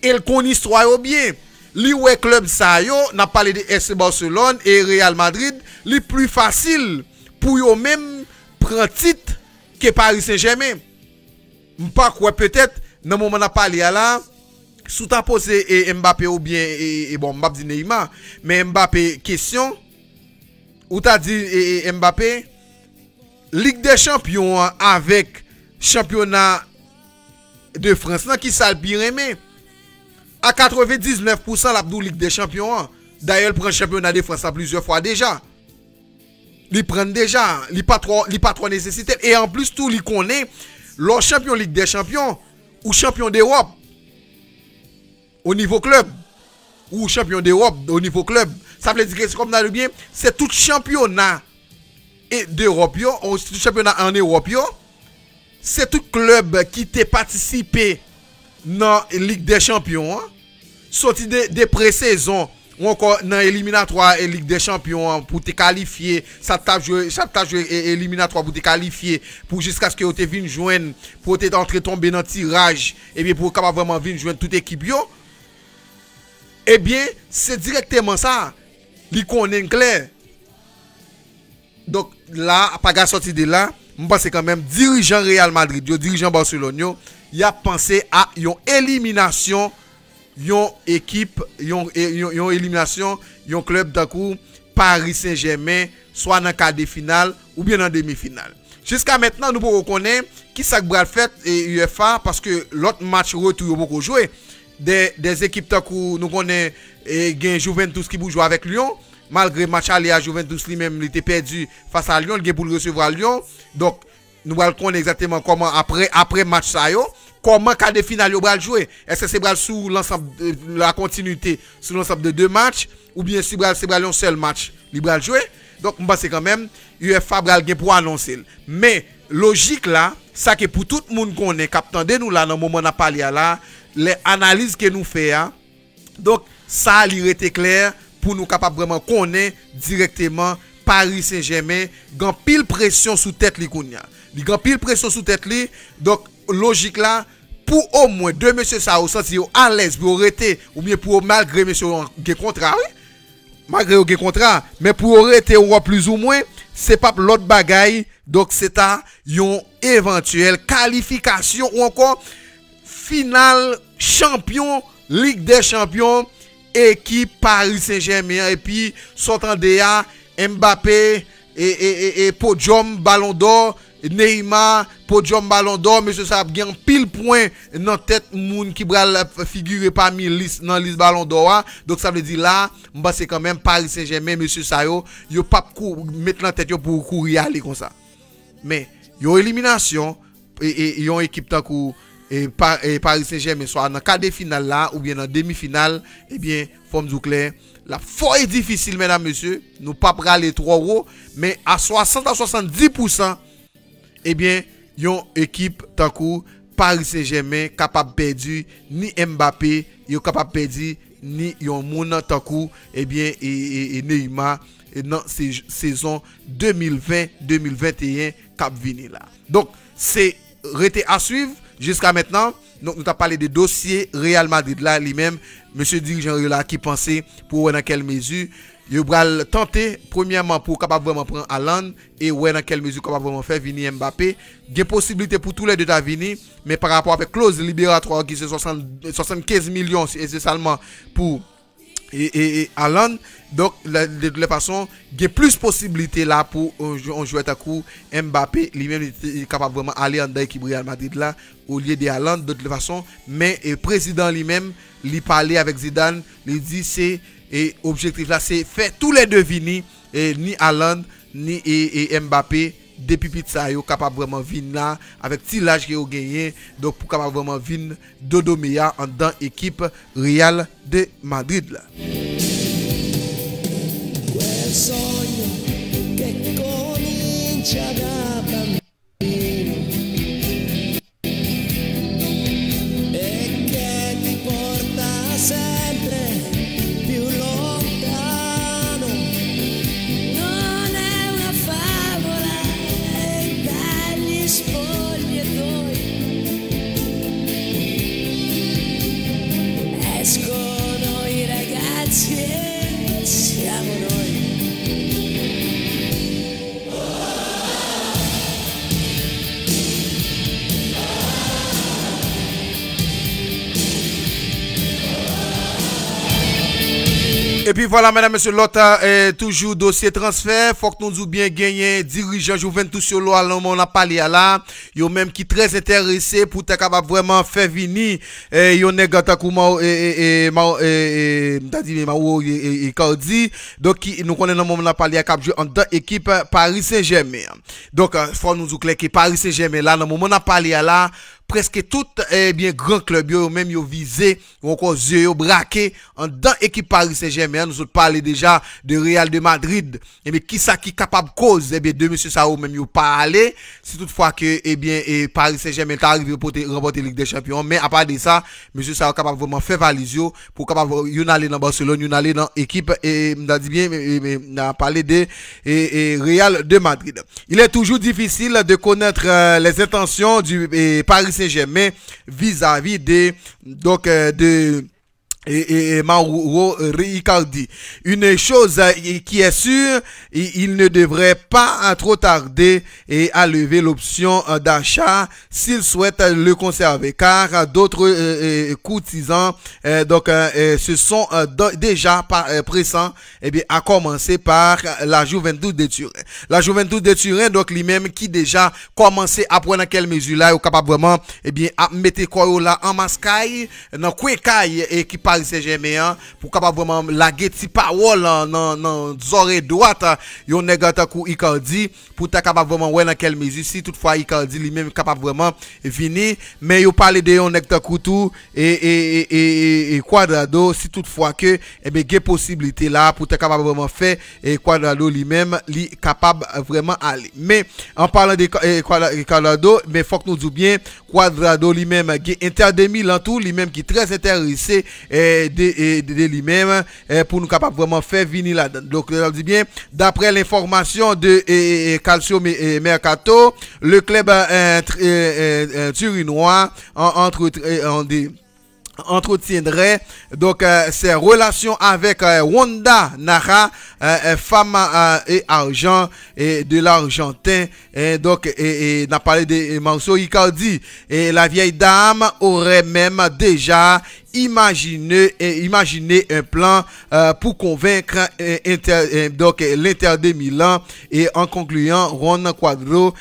Il connaît histoire bien. Li ouais club ça yo, n'a parlé de FC Barcelone et Real Madrid, li plus facile pour yo même prendre titre que Paris Saint-Germain. M'pas quoi peut-être dans moment n'a parlé là, sous ta posé Mbappé ou bien et bon Mbappé dit Neymar, mais Mbappé question ou t'as dit Mbappé Ligue des Champions avec championnat de France là qui ça le bien aimé. À 99% l'Abdou Ligue des Champions. D'ailleurs, il prend le championnat de France plusieurs fois déjà. Il prend déjà. Il pas trop nécessité. Et en plus, tout il connaît. Le champion Ligue des Champions ou champion d'Europe au niveau club. Ou champion d'Europe au niveau club. Ça veut dire que c'est comme dans le bien. C'est tout championnat d'Europe. Tout championnat en Europe. C'est tout club qui t'a participé dans Ligue des Champions, sorti de pré-saison ou encore dans éliminatoire et Ligue des Champions pour te qualifier, ça t'a joué éliminatoire pour te qualifier pour jusqu'à ce que tu viennes joindre pour te entrer tomber dans tirage et bien pour capable vraiment venir joindre toute équipe yo. Eh bien, c'est directement ça. Li connaît clair. Donc là, pas gars sorti de là, je pense quand même dirigeant Real Madrid, dirigeant Barcelone, il a pensé à une élimination, une équipe, une élimination, un club d'un coup Paris Saint-Germain, soit dans le quart de finale ou bien dans demi-finale. Jusqu'à maintenant, nous pouvons connaître qui ça va faire et UEFA parce que l'autre match retour beaucoup jouer des équipes d'un coup nous connaissons et Juventus qui joue avec Lyon. Malgré match aller à Juventus lui-même, il était perdu face à Lyon, il est pour le recevoir Lyon. Donc, nous allons connaître exactement comment après match ça yo, comment quart de finale yo va jouer. Est-ce que c'est sur l'ensemble de la continuité sur l'ensemble de 2 matchs ou bien si c'est un seul match, il va jouer. Donc, je pense quand même UEFA va pour annoncer. Mais logique là, ça que pour tout le monde connaît, captain de nous là dans le moment n'a parlé là, les analyses que nous faisons. Donc, ça il était clair pour nous capables vraiment connaître directement Paris Saint-Germain, gan pile pression sous tête li kounya. Li gan pile pression sous tête li. Donc logique là pour au moins deux monsieur ça au senti à l'aise pour arrêter ou bien pour malgré monsieur gen contrat oui. Malgré gen contrat, mais pour arrêter ou plus ou moins, c'est pas l'autre bagaille. Donc c'est à yon éventuelle qualification ou encore finale champion Ligue des Champions équipe Paris Saint-Germain et puis sortant de là Mbappé et podium Ballon d'Or Neymar podium Ballon d'Or monsieur ça gagne pile point dans tête moun qui va figurer parmi liste dans liste Ballon d'Or. Donc ça veut dire là c'est quand même Paris Saint-Germain monsieur ça yo pas mettre dans tête pour courir aller comme ça. Mais yo élimination et yon équipe tant coup et Paris Saint-Germain soit dans quart de finale là ou bien dans demi-finale, eh bien forme du clair la fort est difficile mesdames messieurs, nous pas praler trop haut mais à 60 à 70% eh bien yon équipe tant coup Paris Saint-Germain capable perdu ni Mbappé, yo capable perdu ni yon moun tant coup eh bien et Neymar dans saison 2020-2021 cap vini là. Donc c'est rete à suivre. Jusqu'à maintenant, nous avons parlé de dossier Real Madrid là, lui-même, monsieur dirigeant là qui pensait pour dans quelle mesure il va tenter premièrement pour capable vraiment prendre Haaland et dans quelle mesure capable vraiment faire venir Mbappé. Il y a possibilité pour tous les deux d'avenir, mais par rapport avec clause libératoire qui c'est 75 millions et c'est seulement pour et Haaland. Donc de toute façon il y a plus possibilité là pour un joueur à coup Mbappé lui-même est capable vraiment aller en équipe Real Madrid là au lieu de Haaland de toute façon. Mais le président lui-même lui parlait avec Zidane, lui dit c'est et objectif là c'est faire tous les deux venir ni Haaland ni Mbappé depuis pizza yo capable vraiment venir là avec tirage qui ont gagné donc pour capable vraiment venir dodo meilleur en dans équipe Real de Madrid là. Quel sogno che comincia da bambino e che ti porta sempre più lontano. Non è una favola dagli spogliatoi escono i ragazzi e siamo noi. Et puis voilà, mesdames, messieurs, l'autre toujours dossier transfert. Faut que nous bien gagner dirigeant Juventus sur l'eau, on a parlé là. Yo même qui très intéressé pour être capable vraiment faire venir yo nègre Takuma et Icardi. Donc nous connaissons moment on a parlé à cap jouer en dans équipe Paris Saint-Germain. Donc faut nous clair que Paris Saint-Germain là dans moment on a parlé là presque tout bien grand club yo même yo visé ou encore yeux yo braqué en dans équipe Paris Saint-Germain. Nous autres parler déjà de Real de Madrid. Et bien qui ça qui capable cause bien de monsieur ça ou même yo pas aller si toutefois que bien Paris Saint-Germain est arrivé pour remporter Ligue des Champions, mais à part de ça monsieur ça capable vraiment faire valise yo pour capable yon aller dans Barcelone, yon aller dans équipe et m'a dit bien n'a parlé de Real de Madrid. Il est toujours difficile de connaître les intentions du Paris Saint-Germain vis-à-vis de Mauro Icardi. Une chose qui est sûre, il ne devrait pas trop tarder à lever l'option d'achat s'il souhaite le conserver, car d'autres courtisans se sont déjà pressants à commencer par la Juventus de Turin. La Juventus de Turin donc lui-même qui déjà commencé à prendre quelle mesure là est capable vraiment à mettre quoi là en mascaille dans coin et qui Paris Saint-Germain pour capable vraiment laguer ti parole dans oreille droite yon nèg takou Icardi pour ta capable vraiment ouais dans quelle mesure si toutefois Icardi lui-même capable vraiment venir mais yo parler de yon nèg takou tout et Cuadrado si toutefois que gen possibilité là pour ta capable vraiment faire et Cuadrado lui-même li capable vraiment aller. Mais en parlant de Cuadrado, mais faut que nous disions bien Cuadrado lui-même gen Inter de Milan tout lui-même qui très intéressé de lui-même pour nous capable vraiment faire venir là. Donc on dit bien d'après l'information de Calcio Mercato, le club turinois entretiendrait donc ses relations avec Wanda Nara, femme et argent et de l'Argentin, donc n'a parlé de Mauro Icardi, et la vieille dame aurait même déjà imaginez un plan pour convaincre l'Inter de Milan et en concluant Juan Cuadrado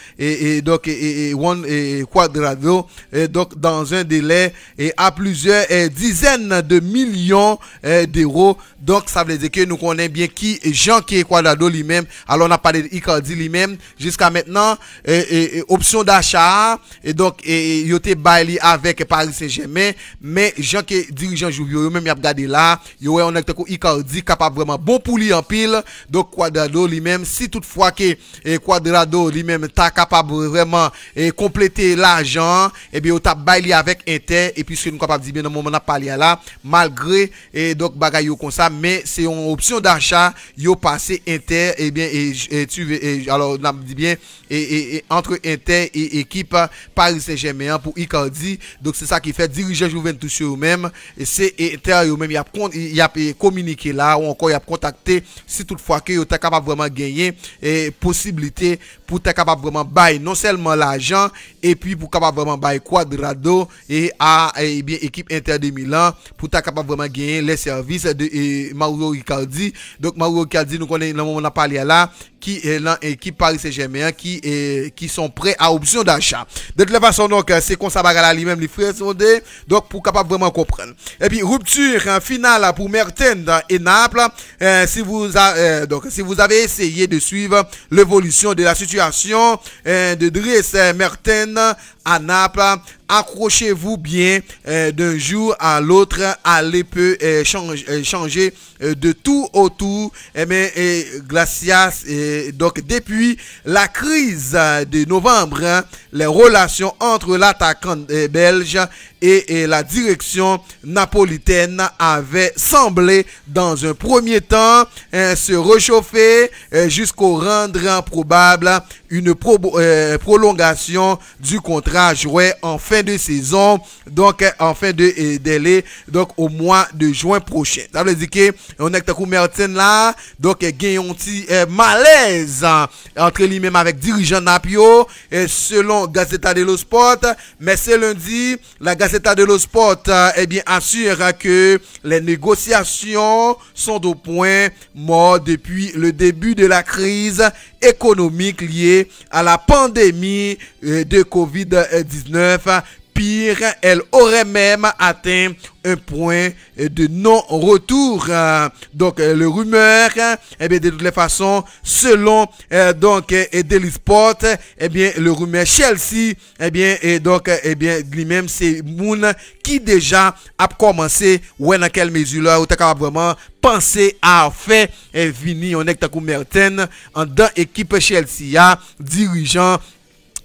Cuadrado donc dans un délai et à plusieurs dizaines de millions d'euros. Donc ça veut dire que nous connaissons bien qui Jean qui est Cuadrado lui-même. Alors on a parlé d'Icardi lui-même jusqu'à maintenant option d'achat et donc il était bailli avec Paris Saint-Germain, mais Jean qui dirigeant Jouvio même y a regardé là yo on est Icardi capable vraiment bon pour lui en pile. Donc Cuadrado lui-même si toutefois que Cuadrado lui-même ta capable vraiment compléter l'argent et bien on t'a bailli avec Inter et puis ce nous capable dire bien dans moment on a parlé là malgré donc bagay yo comme ça mais c'est une option d'achat yo passé Inter et bien alors on a dit bien entre Inter et équipe Paris Saint-Germain pour Icardi. Donc c'est ça qui fait dirigeant Juventus eux-même et c'est Inter eux-même il a communiqué là ou encore il a contacté si toutefois que tu es capable vraiment gagner et possibilité pour tu capable vraiment bailler non seulement l'argent et puis pour capable vraiment bailler Cuadrado et bien équipe Inter de Milan pour tu capable vraiment gagner les services de Mauro Icardi. Donc Mauro Icardi nous connaît on a parlé là qui est dans équipe Paris Saint-Germain qui sont prêts à option d'achat. De toute façon donc c'est comme ça bagarre lui-même les frères donc pour capable vraiment comprendre. Et puis rupture finale pour Mertens et Naples. Si vous avez essayé de suivre l'évolution de la situation de Dries Mertens à Naples, accrochez-vous bien d'un jour à l'autre, allez peut changer de tout autour. Glacias donc depuis la crise de novembre, les relations entre l'attaquant belge et la direction napolitaine avaient semblé dans un premier temps se réchauffer jusqu'au rendre probable une prolongation du contrat joué en fin de saison, donc en fin de délai, donc au mois de juin prochain. Ça veut dire que on est avec Mertens là, donc il y a un petit malaise entre lui-même avec dirigeant Napio et selon Gazzetta dello Sport, mais c'est lundi la Gazzetta dello Sport assure que les négociations sont au point mort depuis le début de la crise économique liée à la pandémie de Covid-19. pire, elle aurait même atteint un point de non-retour. Donc le rumeur, eh bien de toutes les façons, selon donc Daily Sport, eh bien le rumeur Chelsea, eh bien et donc eh bien lui-même c'est Moon qui déjà a commencé ouais dans quelle mesure là ou t'es capable vraiment penser à faire venir on est Mertens en dans équipe Chelsea dirigeant.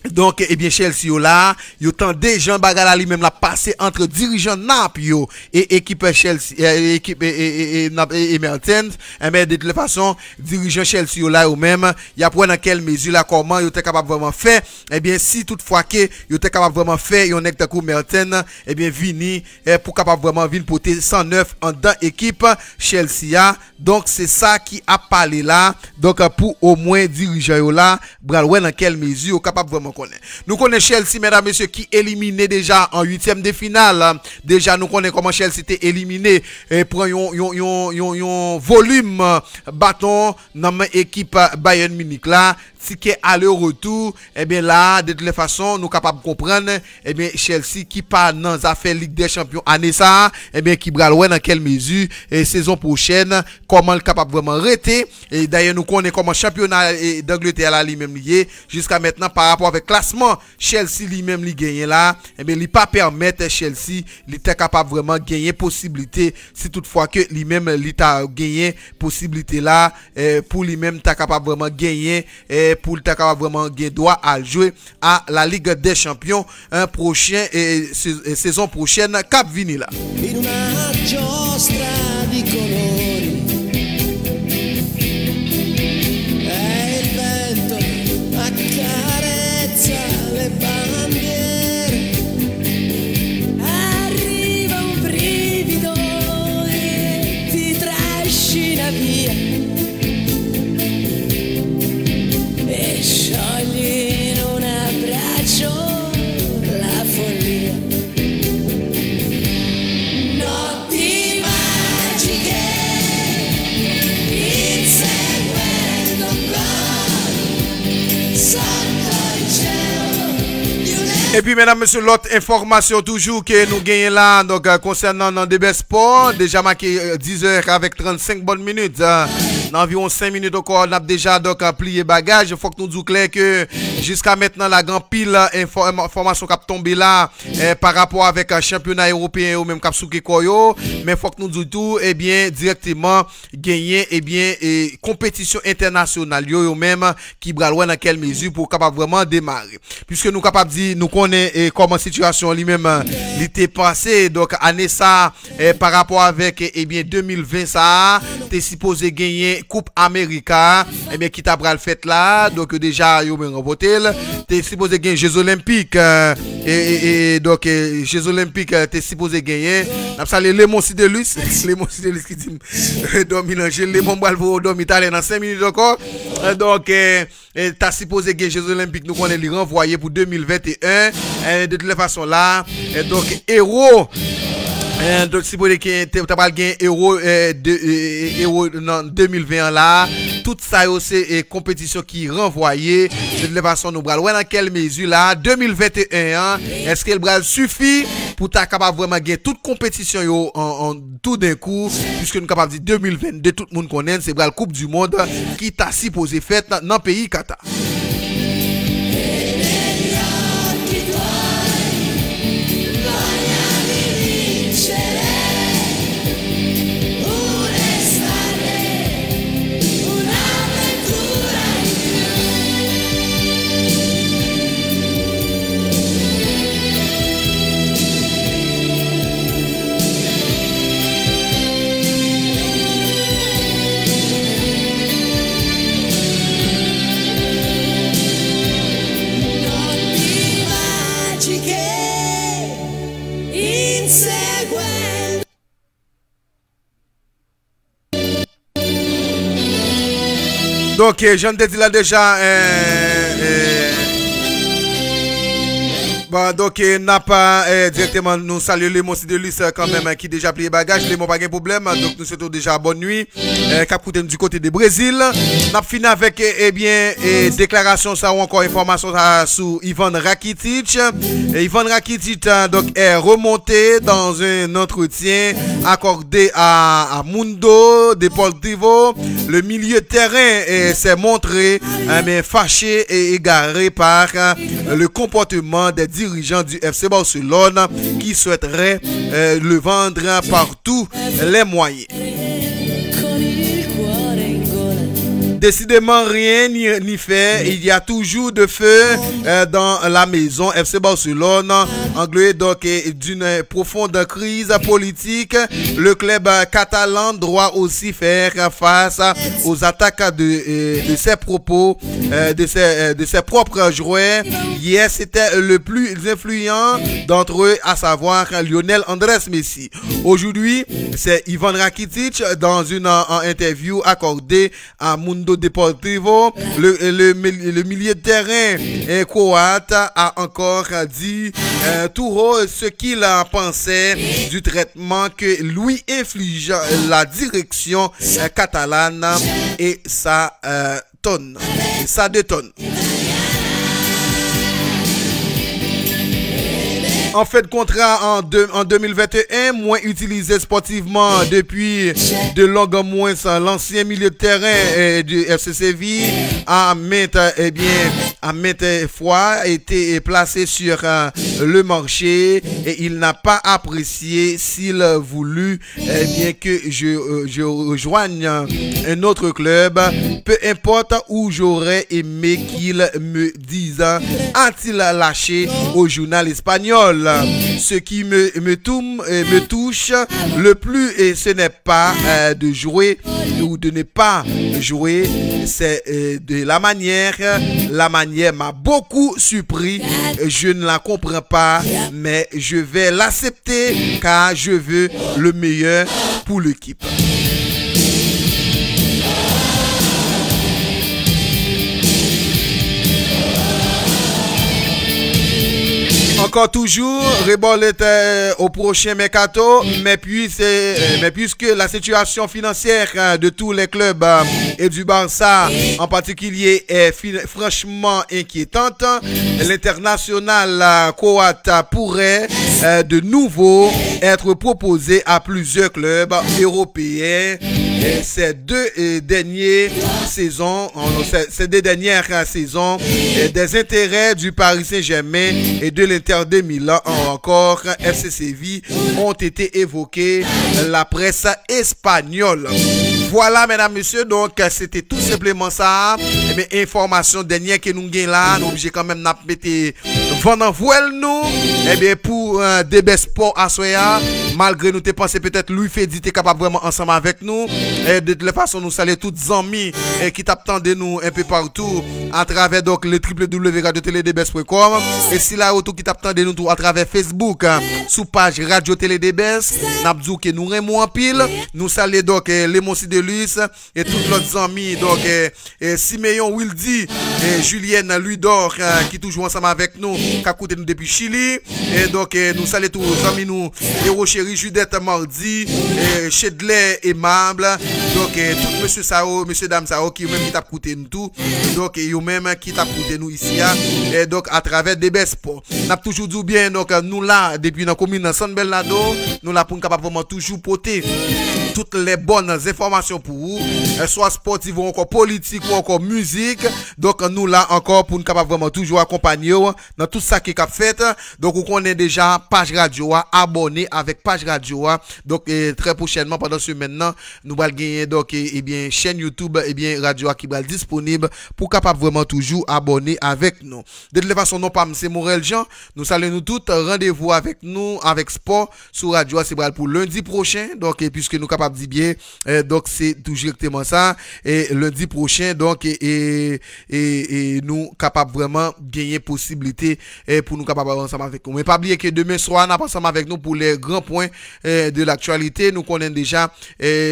Donc, eh bien, Chelsea, là, yo tendait Jean Bagala lui-même la passer entre dirigeant Naples et équipe Chelsea, équipe et Mertens. Mais de toute façon, dirigeant Chelsea, là, ou même, il y a point dans quelle mesure, là, comment yo était capable vraiment faire. Eh bien, si toutefois que yo était capable vraiment faire, yon est coup Mertens, eh bien, vini, pour capable vraiment venir porter 109 en dans équipe Chelsea. Donc, c'est ça qui a parlé là. Donc, pour au moins dirigeant là, Bralwen dans quelle mesure, capable vraiment. Nous connaissons Chelsea, mesdames et messieurs, qui éliminé déjà en 8e de finale. Déjà, nous connaissons comment Chelsea était éliminé et prend un volume bâton dans l'équipe Bayern Munich là. Ticket aller-retour, eh bien là, de toutes les façons, nous capables de comprendre, eh bien Chelsea qui part dans les affaires Ligue des Champions année ça, eh bien qui braloué dans quelle mesure, et saison prochaine, comment le capable vraiment arrêter, et d'ailleurs nous connaissons comment championnat d'Angleterre là lui-même lié, jusqu'à maintenant par rapport avec classement, Chelsea lui-même li gagné là, eh bien il pas permettre Chelsea, il était capable vraiment gagner possibilité, si toutefois que lui-même il t'a gagné possibilité là, pour lui-même t'a capable vraiment gagner, pour le capable vraiment gagner droit à jouer à la Ligue des Champions un prochain saison prochaine cap vini là. In una giostra di colori e il vento accarezza le bandiere, Arriva un brivido e ti trascina via e sciogli in un abbraccio la follia. Notti magiche, inseguendo gol sotto il cielo di un Et puis mesdames, messieurs, l'autre information toujours que nous gagnons là, donc concernant dans DB Sport, déjà marqué 10h avec 35 bonnes minutes. Dans environ 5 minutes encore, on a déjà donc plié bagage. Il faut que nous disions clair que jusqu'à maintenant, la grande pile information qui a tombé là par rapport avec un championnat européen ou même Kapsuke Koyo. Mais il faut que nous disions tout, eh bien, directement gagner, eh bien, compétition internationale, yo même, qui braloin dans quelle mesure pour capable vraiment démarrer. Puisque nous capables de dire, nous connaissons comment situation lui-même l'été passé. Donc, année ça, par rapport avec, eh bien, 2020, ça, t'es supposé gagner Coupe America, eh bien, qui t'a bral fait là, donc déjà, yo ben remporté, t'es supposé gagner Jeux Olympiques, et donc, Jeux Olympiques, t'es supposé gagner, n'a pas les Lémon Sidelus, Lémon Sidelus qui dit, dominanger, Lémon Balvo, italien dans 5 minutes encore, donc, t'as supposé gagner Jeux Olympiques, nous connaissons les renvoyer pour 2021, de toute façon là, donc, héros, donc si vous voulez que tu as gagné euro en 2020 là, tout ça c'est compétition qui renvoyée de toute façon nous bral dans quelle mesure là 2021 est-ce que le bral suffit pour ta capable vraiment gagner toute compétition yo en tout d'un coup puisque nous capable dire 2022 tout le monde connaît c'est bral Coupe du monde qui t'a supposé fait dans pays Qatar. Donc, j'en ai dit là déjà, Bon, donc, n'a pas directement nous saluer les mots de Luce quand même qui déjà plié bagage, les mots pas de problème. Donc, nous souhaitons déjà bonne nuit. Cap du côté du Brésil. N'a fini avec, déclaration ça ou encore information sur Ivan Rakitic. Ivan Rakitic donc est remonté dans un entretien accordé à Mundo Deportivo. Le milieu de terrain s'est montré mais fâché et égaré par le comportement des dirigeants du FC Barcelone qui souhaiteraient le vendre par tous les moyens. Décidément rien ni fait, il y a toujours de feu dans la maison FC Barcelone, englué donc d'une profonde crise politique. Le club catalan doit aussi faire face aux attaques de ses propos, de ses propres joueurs. Hier, c'était le plus influent d'entre eux, à savoir Lionel Andrés Messi. Aujourd'hui, c'est Ivan Rakitic dans une interview accordée à Mundo Deportivo. Le milieu de terrain croate a encore dit tout haut ce qu'il pensait du traitement que lui inflige la direction catalane et ça détonne. En fait, contrat en 2021, moins utilisé sportivement depuis de longues mois, l'ancien milieu de terrain du FC Séville a maintes fois été placé sur le marché et il n'a pas apprécié s'il voulu bien que je rejoigne un autre club. Peu importe où j'aurais aimé qu'il me dise, a-t-il lâché au journal espagnol. Ce qui me touche le plus, et ce n'est pas de jouer ou de ne pas jouer, c'est de la manière. La manière m'a beaucoup surpris. Je ne la comprends pas, mais je vais l'accepter car je veux le meilleur pour l'équipe. Encore toujours, Rebol est au prochain mercato, mais puisque la situation financière de tous les clubs et du Barça en particulier est franchement inquiétante, l'international croate pourrait de nouveau être proposé à plusieurs clubs européens. Ces deux dernières saisons, des intérêts du Paris Saint-Germain et de l'Inter de Milan encore FC Séville ont été évoqués, la presse espagnole. Voilà, mesdames, messieurs, donc c'était tout simplement ça. Mais information dernière que nous gagnons là, nous obligés quand même de mettre vendant voile nous. Eh bien, pour DB Sport à Soya, malgré nous te pensé peut-être Louis Fédi était capable vraiment ensemble avec nous. Et de toute façon, nous saluons tous les amis qui t'attendent de nous un peu partout à travers donc le www.radioteledebes.com. Et si là autour qui t'attendent de nous tout à travers Facebook, sous page Radio Télé Debes, n'abdou que nous remons en pile. Nous saluons donc les Mossi de Luis et tous nos amis, donc Simeon Wildy et Julienne Luidor qui toujours ensemble avec nous, qui écoutent nous depuis Chili. Et donc nous saluons tous les amis nous, Héros Chéri, Judette Mardi, Chedley Aimable, donc tout monsieur Sao, monsieur Dame Sao qui même qui t'a écouté nous tout, donc eux même qui t'a écouté nous ici, et donc à travers DB Sport. N'a toujours dit bien, donc nous là depuis dans la commune San Bernardo, nous là pour nous capable vraiment toujours porter toutes les bonnes informations pour vous, soit sportives ou encore politique ou encore musique. Donc nous là encore pour nous capable vraiment toujours accompagner dans tout ça qui est fait. Donc vous connaissez déjà page radio, abonné avec page radio. Donc très prochainement pendant ce maintenant nous allons gagner donc bien chaîne YouTube radio qui va disponible pour capable vraiment toujours abonner avec nous. De toute façon non pas c'est Morel Jean, nous saluons nous toutes, rendez-vous avec nous avec sport sur radio c'est pour lundi prochain. Donc puisque nous capable capable de dire bien. Donc c'est tout directement ça. Et lundi prochain, donc et nous capable vraiment gagner possibilité pour nous capable ensemble avec nous. Mais pas oublier que demain soir on a ensemble avec nous pour les grands points de l'actualité. Nous connaissons déjà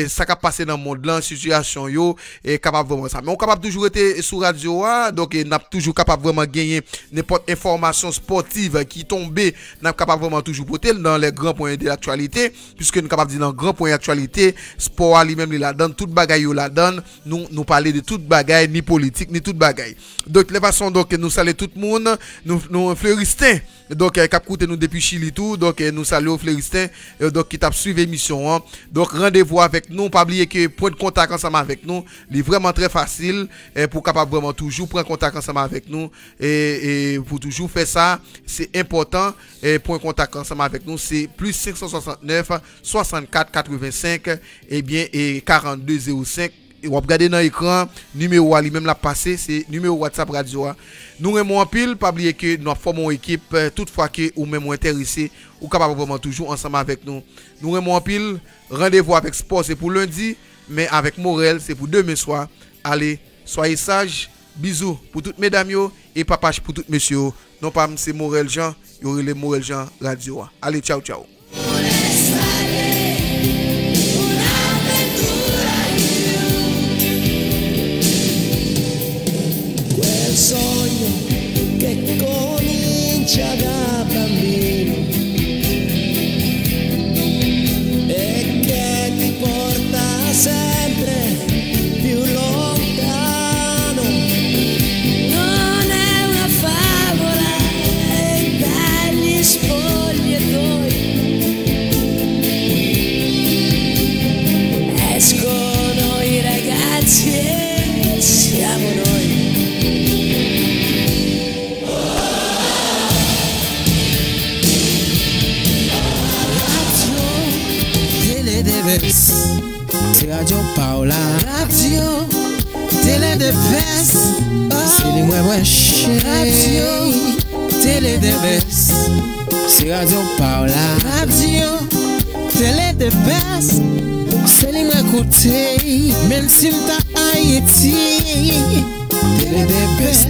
ça qui a passé dans le monde là, situation yo et capable vraiment ça. Mais on capable toujours être sur radio donc on a toujours capable vraiment gagner n'importe information sportive qui tombe, n'a capable vraiment toujours porter dans les grands points de l'actualité puisque nous capable dire dans grands points d'actualité, sport lui-même il la donne toute bagaille yo la donne, nous parler de toute bagaille ni politique ni toute bagaille. Donc les façons donc nous saluer tout le monde, nous Fleuristin donc cap coûter nous depuis Chili tout, donc nous saluons Fleuristin donc qui t'a suivi émission. Donc rendez-vous avec nous, pas oublier que point de contact ensemble avec nous, c'est vraiment très facile pour capable vraiment toujours prendre contact ensemble avec nous et pour toujours faire ça, c'est important point de contact ensemble avec nous, c'est plus 569 64 85 et bien et 42 05. Vous regardez dans l'écran, numéro à lui-même la passé, c'est numéro WhatsApp radio. Nous aimons en pile, pas oublier que nous formons une équipe, toutefois que ou même intéressé, ou capable vraiment toujours ensemble avec nous. Nous aimons en pile, rendez-vous avec Sport, c'est pour lundi, mais avec Morel, c'est pour demain soir. Allez, soyez sages, bisous pour toutes mesdames yo, et papa pour toutes messieurs. Non pas c'est Morel Jean, il y aurait les Morel Jean radio. Allez, ciao, ciao. Sogno che comincia da bambino e che ti porta sempre più lontano. Non è una favola dagli spogliatoi, escono i ragazzi e siamo noi. C'est Radio Paola, Radio Télé de Best, c'est les moins chers. Radio Télé de Best, c'est Radio Paola, Radio Télé de Best, c'est les moins côtés. Même si m'ta Haïti, Télé de Best.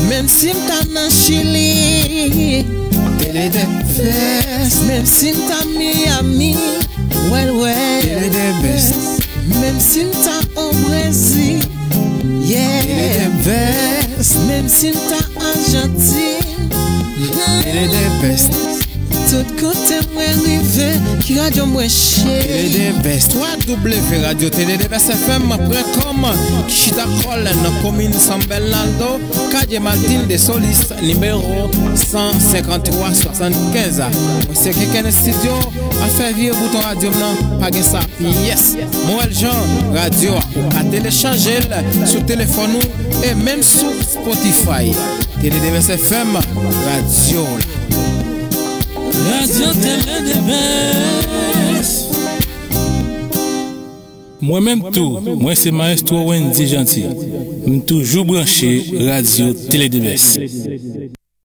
Même si m'ta en Chili, Télé de Best. Même si m'ta Miami. Well, Télé de Best. Même si t'as au Brésil, yeah, Télé de Best. Même si t'as Argentine, Télé de Best. Tout côté moi rivé, qui radio moi cher. Télé de Best. www.radio Télé de Best FM.com. Kishita Call dans commune San Bernardo, Calle Martin de Solis, numéro 15375. C'est quelqu'un de studio a fait vieux bouton radio non, pas que ça. Yes. Morel Jean radio à télécharger sur téléphone et même sur Spotify. Télé de Best FM radio. Radio Télé de Best. Moi-même tout, moi c'est Maestro Wendy Gentil. Toujours branché Radio Télé de Best.